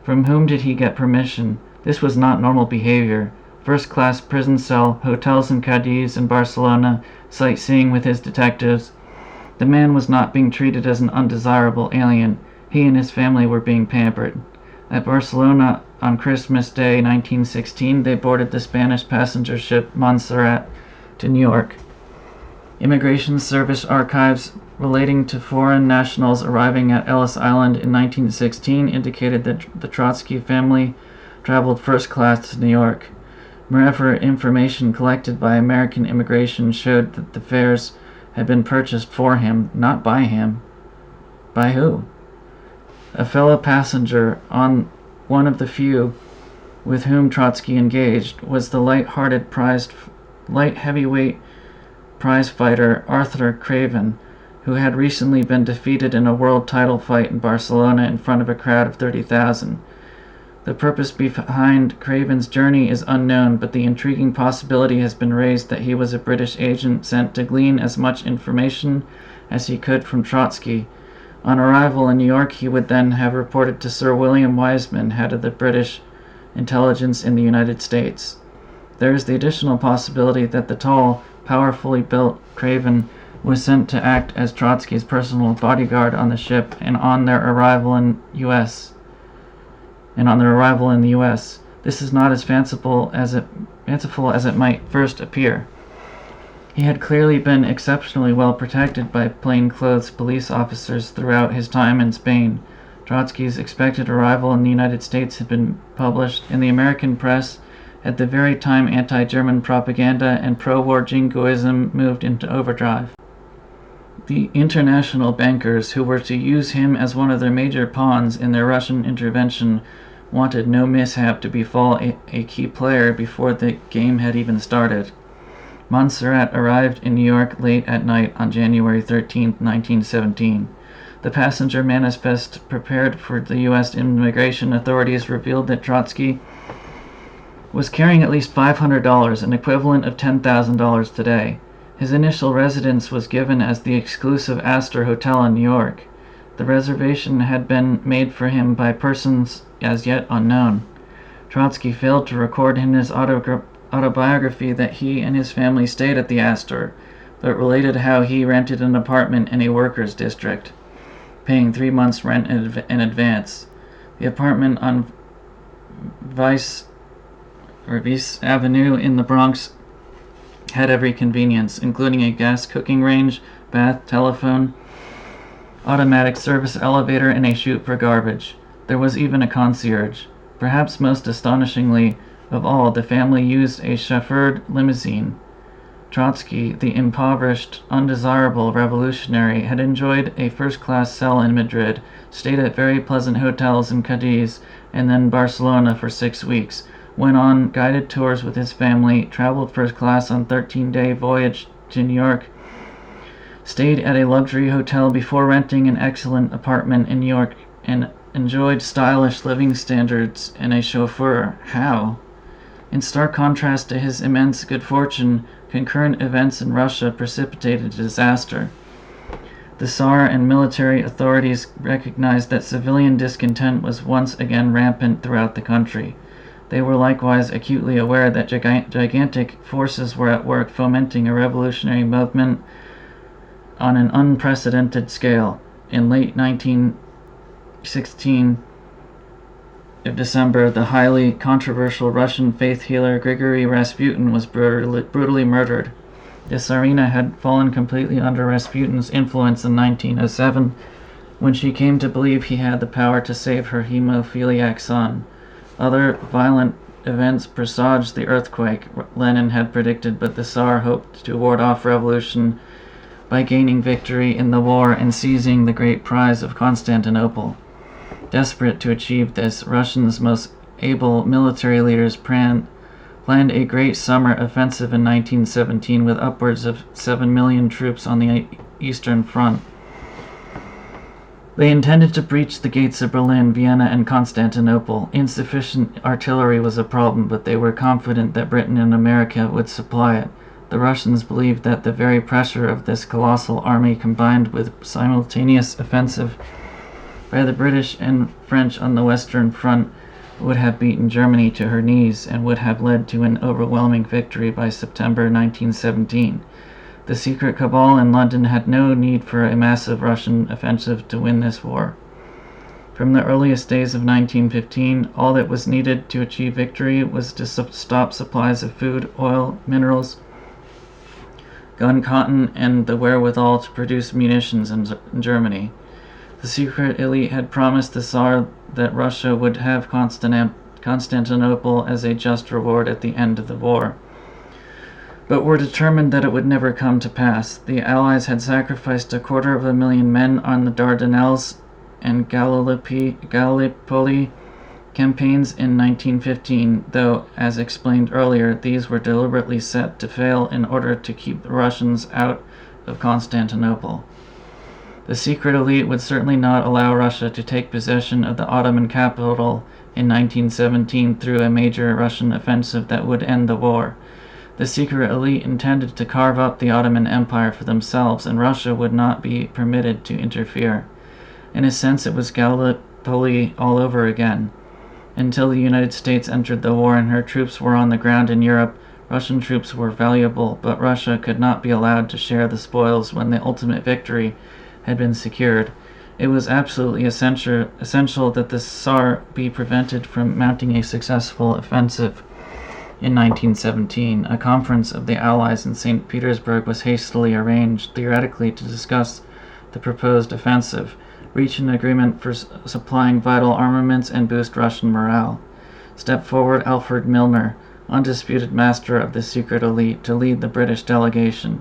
From whom did he get permission? This was not normal behavior. First-class prison cell, hotels in Cadiz and Barcelona, sightseeing with his detectives. The man was not being treated as an undesirable alien. He and his family were being pampered. At Barcelona on Christmas Day 1916, they boarded the Spanish passenger ship Montserrat to New York. Immigration Service archives relating to foreign nationals arriving at Ellis Island in 1916 indicated that the Trotsky family traveled first class to New York. Moreover, information collected by American immigration showed that the fares had been purchased for him, not by him. By who? A fellow passenger, on one of the few with whom Trotsky engaged, was the light heavyweight prize fighter Arthur Craven, who had recently been defeated in a world title fight in Barcelona in front of a crowd of 30,000. The purpose behind Craven's journey is unknown, but the intriguing possibility has been raised that he was a British agent sent to glean as much information as he could from Trotsky. On arrival in New York, he would then have reported to Sir William Wiseman, head of the British intelligence in the United States. There is the additional possibility that the tall, powerfully built Craven was sent to act as Trotsky's personal bodyguard on the ship and on their arrival in the U.S. This is not as fanciful as it might first appear. He had clearly been exceptionally well protected by plainclothes police officers throughout his time in Spain. Trotsky's expected arrival in the United States had been published in the American press at the very time anti-German propaganda and pro-war jingoism moved into overdrive. The international bankers who were to use him as one of their major pawns in their Russian intervention wanted no mishap to befall a key player before the game had even started. Montserrat arrived in New York late at night on January 13, 1917. The passenger manifest prepared for the U.S. immigration authorities revealed that Trotsky was carrying at least $500, an equivalent of $10,000 today. His initial residence was given as the exclusive Astor Hotel in New York. The reservation had been made for him by persons as yet unknown. Trotsky failed to record in his autobiography that he and his family stayed at the Astor, but related how he rented an apartment in a workers' district, paying 3 months' rent in advance. The apartment on Vice Avenue in the Bronx had every convenience, including a gas cooking range, bath, telephone, automatic service elevator, and a chute for garbage. There was even a concierge. Perhaps most astonishingly of all, the family used a chauffeured limousine. Trotsky, the impoverished, undesirable revolutionary, had enjoyed a first-class cell in Madrid, stayed at very pleasant hotels in Cadiz, and then Barcelona for 6 weeks, went on guided tours with his family, traveled first class on 13-day voyage to New York, stayed at a luxury hotel before renting an excellent apartment in New York, and enjoyed stylish living standards and a chauffeur. How? In stark contrast to his immense good fortune, concurrent events in Russia precipitated disaster. The Tsar and military authorities recognized that civilian discontent was once again rampant throughout the country. They were likewise acutely aware that gigantic forces were at work fomenting a revolutionary movement on an unprecedented scale. In late 1916 of December, the highly controversial Russian faith healer Grigory Rasputin was brutally murdered. The Tsarina had fallen completely under Rasputin's influence in 1907, when she came to believe he had the power to save her hemophiliac son. Other violent events presaged the earthquake Lenin had predicted, but the Tsar hoped to ward off revolution by gaining victory in the war and seizing the great prize of Constantinople. Desperate to achieve this, Russia's most able military leaders planned a great summer offensive in 1917 with upwards of 7 million troops on the Eastern Front. They intended to breach the gates of Berlin, Vienna, and Constantinople. Insufficient artillery was a problem, but they were confident that Britain and America would supply it. The Russians believed that the very pressure of this colossal army, combined with simultaneous offensive by the British and French on the Western Front, would have beaten Germany to her knees and would have led to an overwhelming victory by September 1917. The secret cabal in London had no need for a massive Russian offensive to win this war. From the earliest days of 1915, all that was needed to achieve victory was to stop supplies of food, oil, minerals, gun cotton, and the wherewithal to produce munitions in Germany. The secret elite had promised the Tsar that Russia would have Constantinople as a just reward at the end of the war, but were determined that it would never come to pass. The Allies had sacrificed 250,000 men on the Dardanelles and Gallipoli campaigns in 1915, though, as explained earlier, these were deliberately set to fail in order to keep the Russians out of Constantinople. The secret elite would certainly not allow Russia to take possession of the Ottoman capital in 1917 through a major Russian offensive that would end the war. The secret elite intended to carve up the Ottoman Empire for themselves, and Russia would not be permitted to interfere. In a sense, it was Gallipoli all over again. Until the United States entered the war and her troops were on the ground in Europe, Russian troops were valuable, but Russia could not be allowed to share the spoils when the ultimate victory had been secured. It was absolutely essential that the Tsar be prevented from mounting a successful offensive. In 1917, a conference of the Allies in St. Petersburg was hastily arranged, theoretically to discuss the proposed offensive, reach an agreement for supplying vital armaments, and boost Russian morale. Stepped forward Alfred Milner, undisputed master of the secret elite, to lead the British delegation.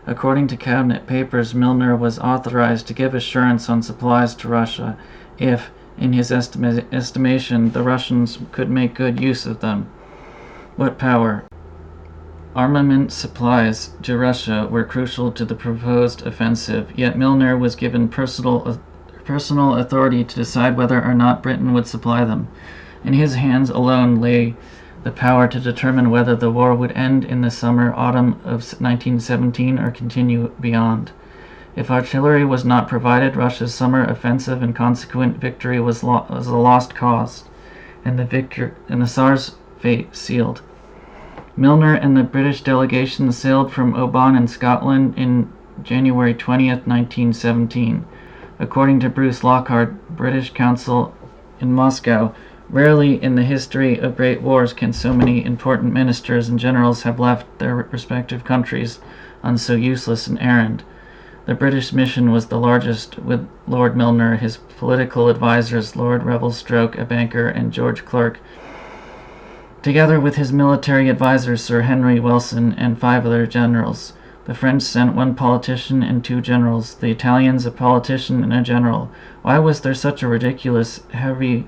According to cabinet papers, Milner was authorized to give assurance on supplies to Russia if, in his estimation, the Russians could make good use of them. What power? Armament supplies to Russia were crucial to the proposed offensive, yet Milner was given personal authority to decide whether or not Britain would supply them. In his hands alone lay the power to determine whether the war would end in the summer-autumn of 1917 or continue beyond. If artillery was not provided, Russia's summer offensive and consequent victory was a lost cause, and the Tsar's fate sealed. Milner and the British delegation sailed from Oban in Scotland in January 20th, 1917. According to Bruce Lockhart, British consul in Moscow, rarely in the history of great wars can so many important ministers and generals have left their respective countries on so useless an errand. The British mission was the largest, with Lord Milner, his political advisers Lord Revelstoke, a banker, and George Clerk, together with his military advisers Sir Henry Wilson and 5 other generals. The French sent 1 politician and 2 generals, the Italians a politician and a general. Why was there such a ridiculously heavy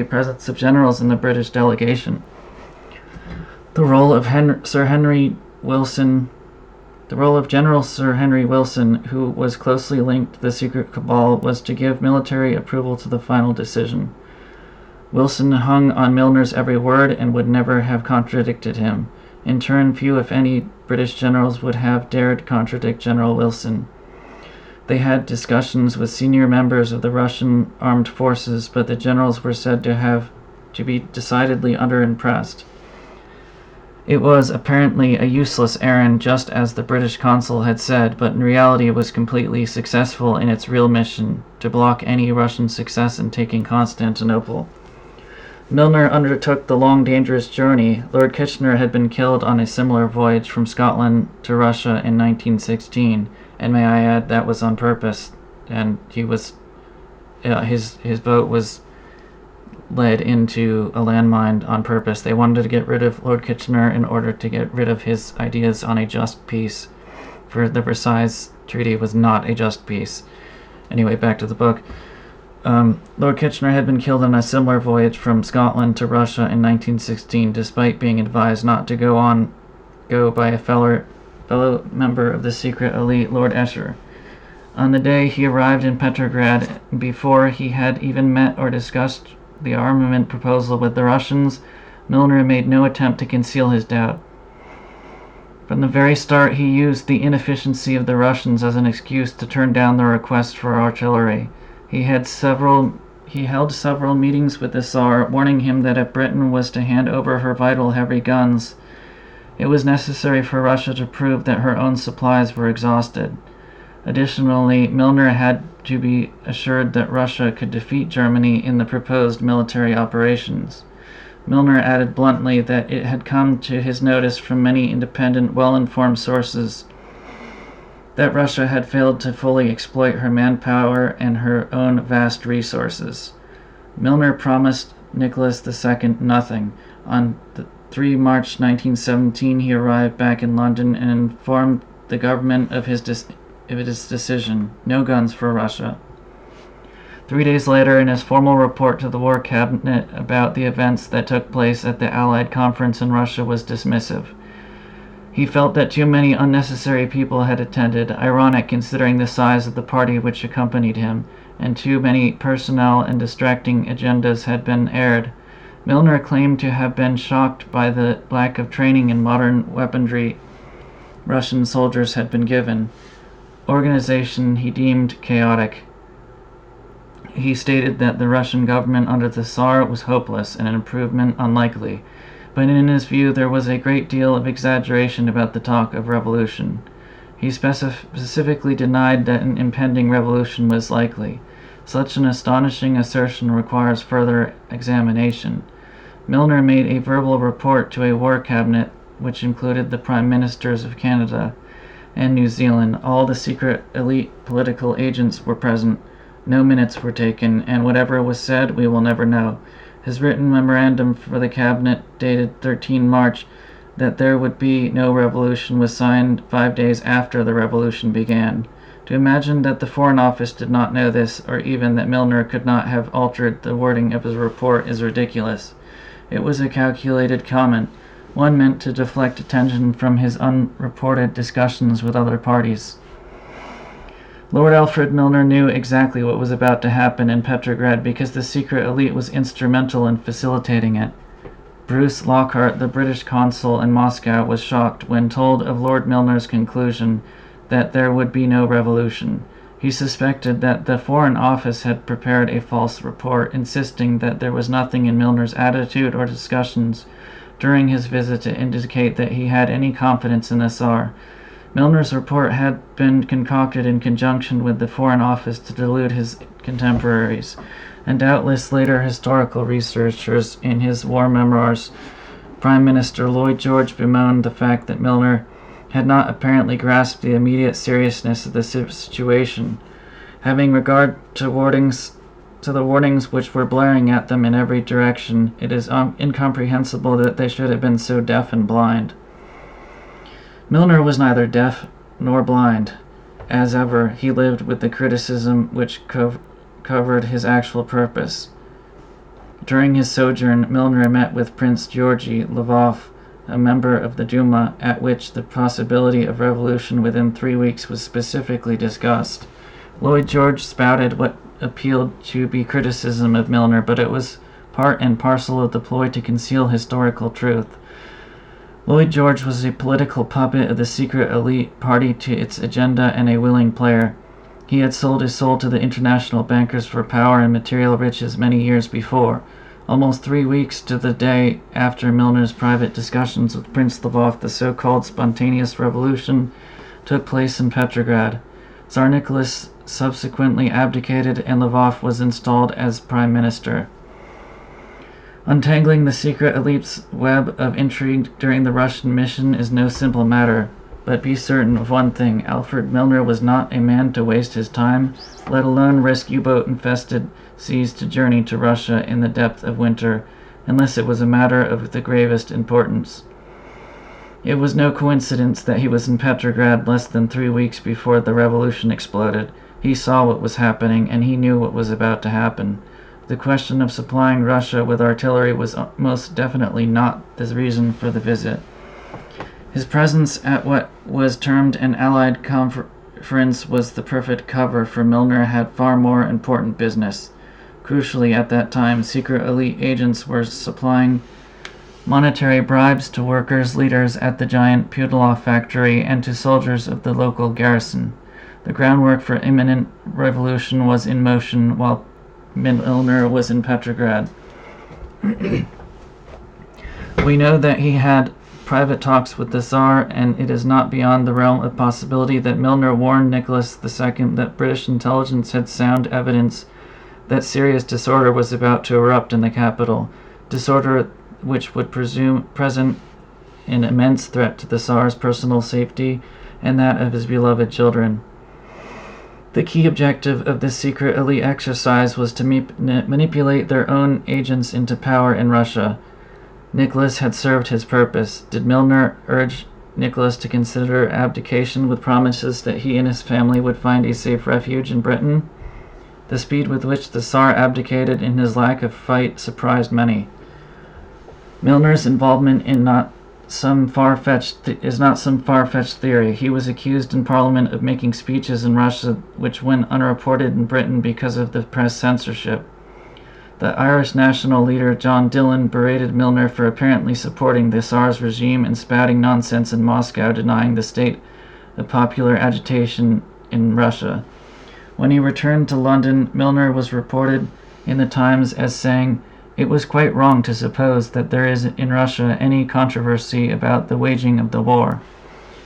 presence of generals in the British delegation? The role of General Sir Henry Wilson, who was closely linked to the secret cabal, was to give military approval to the final decision. Wilson hung on Milner's every word and would never have contradicted him. In turn, few, if any, British generals would have dared contradict General Wilson. They had discussions with senior members of the Russian armed forces, but the generals were said to be decidedly underimpressed. It was apparently a useless errand, just as the British consul had said, but in reality it was completely successful in its real mission, to block any Russian success in taking Constantinople. Milner undertook the long, dangerous journey. Lord Kitchener had been killed on a similar voyage from Scotland to Russia in 1916, and may I add, that was on purpose, and his boat was led into a landmine on purpose. They wanted to get rid of Lord Kitchener in order to get rid of his ideas on a just peace. for the Versailles Treaty was not a just peace. Anyway, back to the book. Lord Kitchener had been killed on a similar voyage from Scotland to Russia in 1916, despite being advised not to go by a fellow member of the secret elite, Lord Esher. On the day he arrived in Petrograd, before he had even met or discussed the armament proposal with the Russians, Milner made no attempt to conceal his doubt. From the very start, he used the inefficiency of the Russians as an excuse to turn down their request for artillery. He held several meetings with the Tsar, warning him that if Britain was to hand over her vital heavy guns, it was necessary for Russia to prove that her own supplies were exhausted. Additionally, Milner had to be assured that Russia could defeat Germany in the proposed military operations. Milner added bluntly that it had come to his notice from many independent, well-informed sources that Russia had failed to fully exploit her manpower and her own vast resources. Milner promised Nicholas II nothing. On 3 March 1917, he arrived back in London and informed the government of his decision: no guns for Russia. 3 days later, in his formal report to the War Cabinet about the events that took place at the Allied conference in Russia was dismissive. He felt that too many unnecessary people had attended, ironic considering the size of the party which accompanied him, and too many personnel and distracting agendas had been aired. Milner claimed to have been shocked by the lack of training in modern weaponry Russian soldiers had been given. Organization he deemed chaotic. He stated that the Russian government under the Tsar was hopeless and an improvement unlikely, but in his view there was a great deal of exaggeration about the talk of revolution. He specifically denied that an impending revolution was likely. Such an astonishing assertion requires further examination. Milner made a verbal report to a War Cabinet which included the Prime Ministers of Canada and New Zealand. All the secret elite political agents were present. No minutes were taken, and whatever was said we will never know. His written memorandum for the Cabinet, dated 13 March, that there would be no revolution was signed 5 days after the revolution began. To imagine that the Foreign Office did not know this, or even that Milner could not have altered the wording of his report, is ridiculous. It was a calculated comment, one meant to deflect attention from his unreported discussions with other parties. Lord Alfred Milner knew exactly what was about to happen in Petrograd because the secret elite was instrumental in facilitating it. Bruce Lockhart, the British consul in Moscow, was shocked when told of Lord Milner's conclusion that there would be no revolution. He suspected that the Foreign Office had prepared a false report, insisting that there was nothing in Milner's attitude or discussions during his visit to indicate that he had any confidence in the Tsar. Milner's report had been concocted in conjunction with the Foreign Office to delude his contemporaries, and doubtless later historical researchers in his war memoirs. Prime Minister Lloyd George bemoaned the fact that Milner had not apparently grasped the immediate seriousness of the situation. Having regard to the warnings which were blaring at them in every direction, it is incomprehensible that they should have been so deaf and blind. Milner was neither deaf nor blind. As ever, he lived with the criticism which covered his actual purpose. During his sojourn, Milner met with Prince Georgy Lvov, a member of the Duma, at which the possibility of revolution within 3 weeks was specifically discussed. Lloyd George spouted what appealed to be criticism of Milner, but it was part and parcel of the ploy to conceal historical truth. Lloyd George was a political puppet of the secret elite party to its agenda and a willing player. He had sold his soul to the international bankers for power and material riches many years before. Almost 3 weeks to the day after Milner's private discussions with Prince Lvov, the so-called spontaneous revolution took place in Petrograd. Tsar Nicholas subsequently abdicated and Lvov was installed as prime minister. Untangling the secret elite's web of intrigue during the Russian mission is no simple matter, but be certain of one thing: Alfred Milner was not a man to waste his time, let alone risk U-boat-infested seas to journey to Russia in the depth of winter, unless it was a matter of the gravest importance. It was no coincidence that he was in Petrograd less than 3 weeks before the revolution exploded. He saw what was happening, and he knew what was about to happen. The question of supplying Russia with artillery was most definitely not the reason for the visit. His presence at what was termed an Allied conference was the perfect cover, for Milner had far more important business. Crucially, at that time, secret elite agents were supplying monetary bribes to workers' leaders at the giant Putilov factory and to soldiers of the local garrison. The groundwork for imminent revolution was in motion while Milner was in Petrograd. We know that he had private talks with the Tsar, and it is not beyond the realm of possibility that Milner warned Nicholas II that British intelligence had sound evidence that serious disorder was about to erupt in the capital, disorder which would present an immense threat to the Tsar's personal safety and that of his beloved children. The key objective of this secret elite exercise was to manipulate their own agents into power in Russia. Nicholas had served his purpose. Did Milner urge Nicholas to consider abdication with promises that he and his family would find a safe refuge in Britain? The speed with which the Tsar abdicated in his lack of fight surprised many. Milner's involvement is not some far-fetched theory. He was accused in Parliament of making speeches in Russia which went unreported in Britain because of the press censorship. The Irish national leader John Dillon berated Milner for apparently supporting the Tsar's regime and spouting nonsense in Moscow, denying the state of popular agitation in Russia. When he returned to London, Milner was reported in the Times as saying, "It was quite wrong to suppose that there is in Russia any controversy about the waging of the war."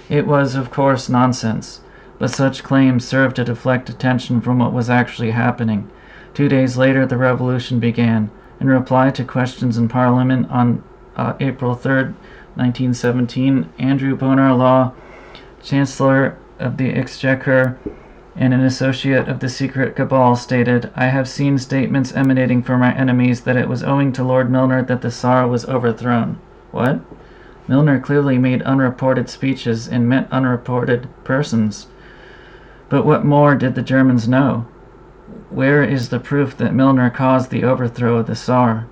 It was, of course, nonsense, but such claims served to deflect attention from what was actually happening. 2 days later, the revolution began. In reply to questions in Parliament on April 3, 1917, Andrew Bonar Law, Chancellor of the Exchequer and an associate of the secret cabal, stated, "I have seen statements emanating from our enemies that it was owing to Lord Milner that the Tsar was overthrown." What? Milner clearly made unreported speeches and met unreported persons. But what more did the Germans know? Where is the proof that Milner caused the overthrow of the Tsar?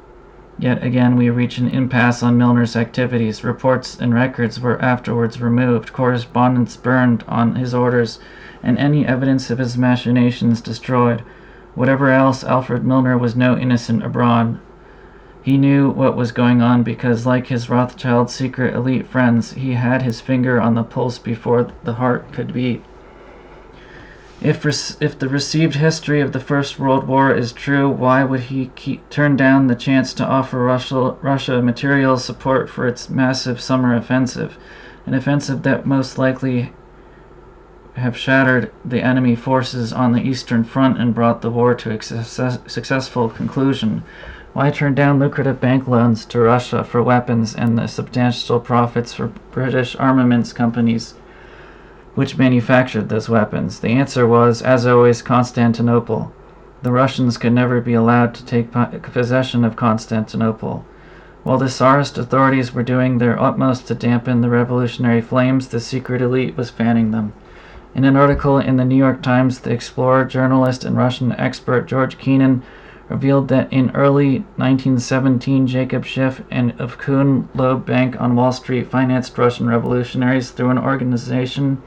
Yet again we reach an impasse on Milner's activities. Reports and records were afterwards removed, correspondence burned on his orders, and any evidence of his machinations destroyed. Whatever else, Alfred Milner was no innocent abroad. He knew what was going on because, like his Rothschild secret elite friends, he had his finger on the pulse before the heart could beat. If the received history of the First World War is true, why would he turn down the chance to offer Russia material support for its massive summer offensive, an offensive that most likely have shattered the enemy forces on the Eastern Front and brought the war to a successful conclusion? Why turn down lucrative bank loans to Russia for weapons and the substantial profits for British armaments companies which manufactured those weapons? The answer was, as always, Constantinople. The Russians could never be allowed to take possession of Constantinople. While the Tsarist authorities were doing their utmost to dampen the revolutionary flames, the secret elite was fanning them. In an article in the New York Times, the explorer, journalist, and Russian expert George Kennan revealed that in early 1917, Jacob Schiff of Kuhn Loeb Bank on Wall Street financed Russian revolutionaries through an organization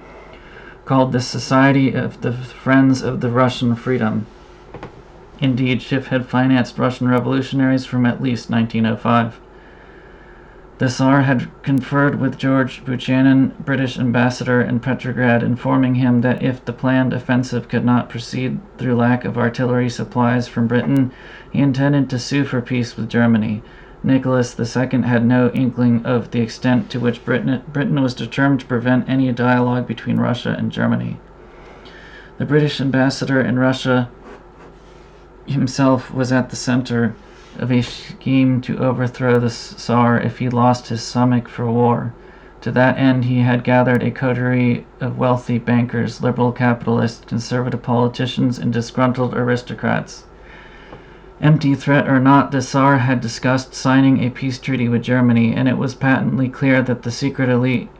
called the Society of the Friends of the Russian Freedom. Indeed, Schiff had financed Russian revolutionaries from at least 1905. The Tsar had conferred with George Buchanan, British ambassador in Petrograd, informing him that if the planned offensive could not proceed through lack of artillery supplies from Britain, he intended to sue for peace with Germany. Nicholas II had no inkling of the extent to which Britain was determined to prevent any dialogue between Russia and Germany. The British ambassador in Russia himself was at the center of a scheme to overthrow the Tsar if he lost his stomach for war. To that end, he had gathered a coterie of wealthy bankers, liberal capitalists, conservative politicians, and disgruntled aristocrats. Empty threat or not, the Tsar had discussed signing a peace treaty with Germany, and it was patently clear that the secret elite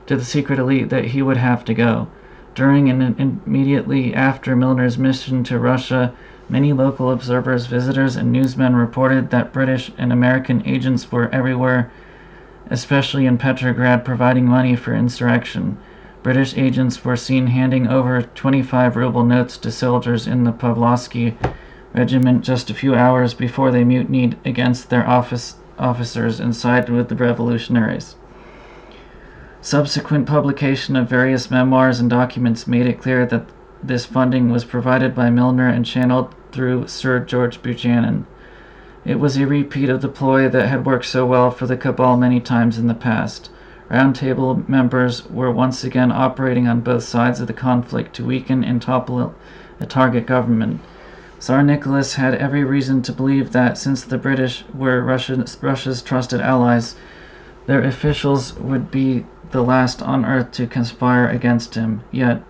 that he would have to go. During and immediately after Milner's mission to Russia, many local observers, visitors, and newsmen reported that British and American agents were everywhere, especially in Petrograd, providing money for insurrection. British agents were seen handing over 25-ruble notes to soldiers in the Pavlovsky regiment just a few hours before they mutinied against their officers and sided with the revolutionaries. Subsequent publication of various memoirs and documents made it clear that this funding was provided by Milner and channeled through Sir George Buchanan. It was a repeat of the ploy that had worked so well for the cabal many times in the past. Round Table members were once again operating on both sides of the conflict to weaken and topple a target government. Tsar Nicholas had every reason to believe that, since the British were Russia's trusted allies, their officials would be the last on earth to conspire against him. Yet,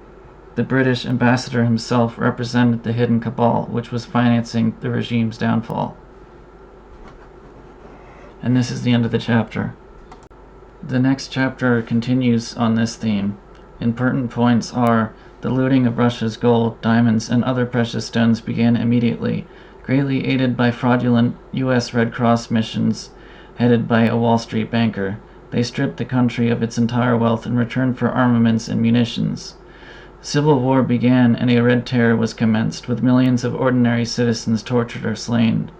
the British ambassador himself represented the hidden cabal, which was financing the regime's downfall. And this is the end of the chapter. The next chapter continues on this theme. Important points are: the looting of Russia's gold, diamonds, and other precious stones began immediately, greatly aided by fraudulent U.S. Red Cross missions headed by a Wall Street banker. They stripped the country of its entire wealth in return for armaments and munitions. Civil war began, and a Red Terror was commenced, with millions of ordinary citizens tortured or slain.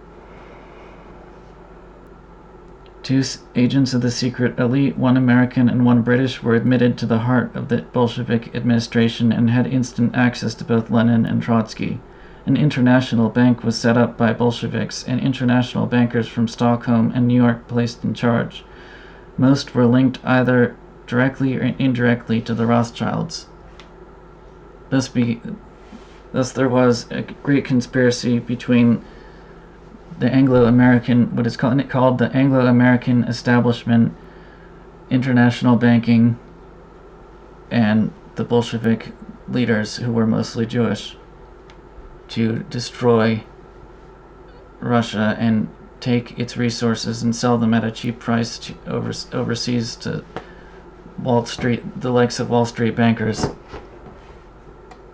2 agents of the secret elite, 1 American and 1 British, were admitted to the heart of the Bolshevik administration and had instant access to both Lenin and Trotsky. An international bank was set up by Bolsheviks, and international bankers from Stockholm and New York placed in charge. Most were linked either directly or indirectly to the Rothschilds. Thus there was a great conspiracy between the Anglo-American, what is called the Anglo-American Establishment, international banking, and the Bolshevik leaders, who were mostly Jewish, to destroy Russia and take its resources and sell them at a cheap price to overseas to Wall Street, the likes of Wall Street bankers.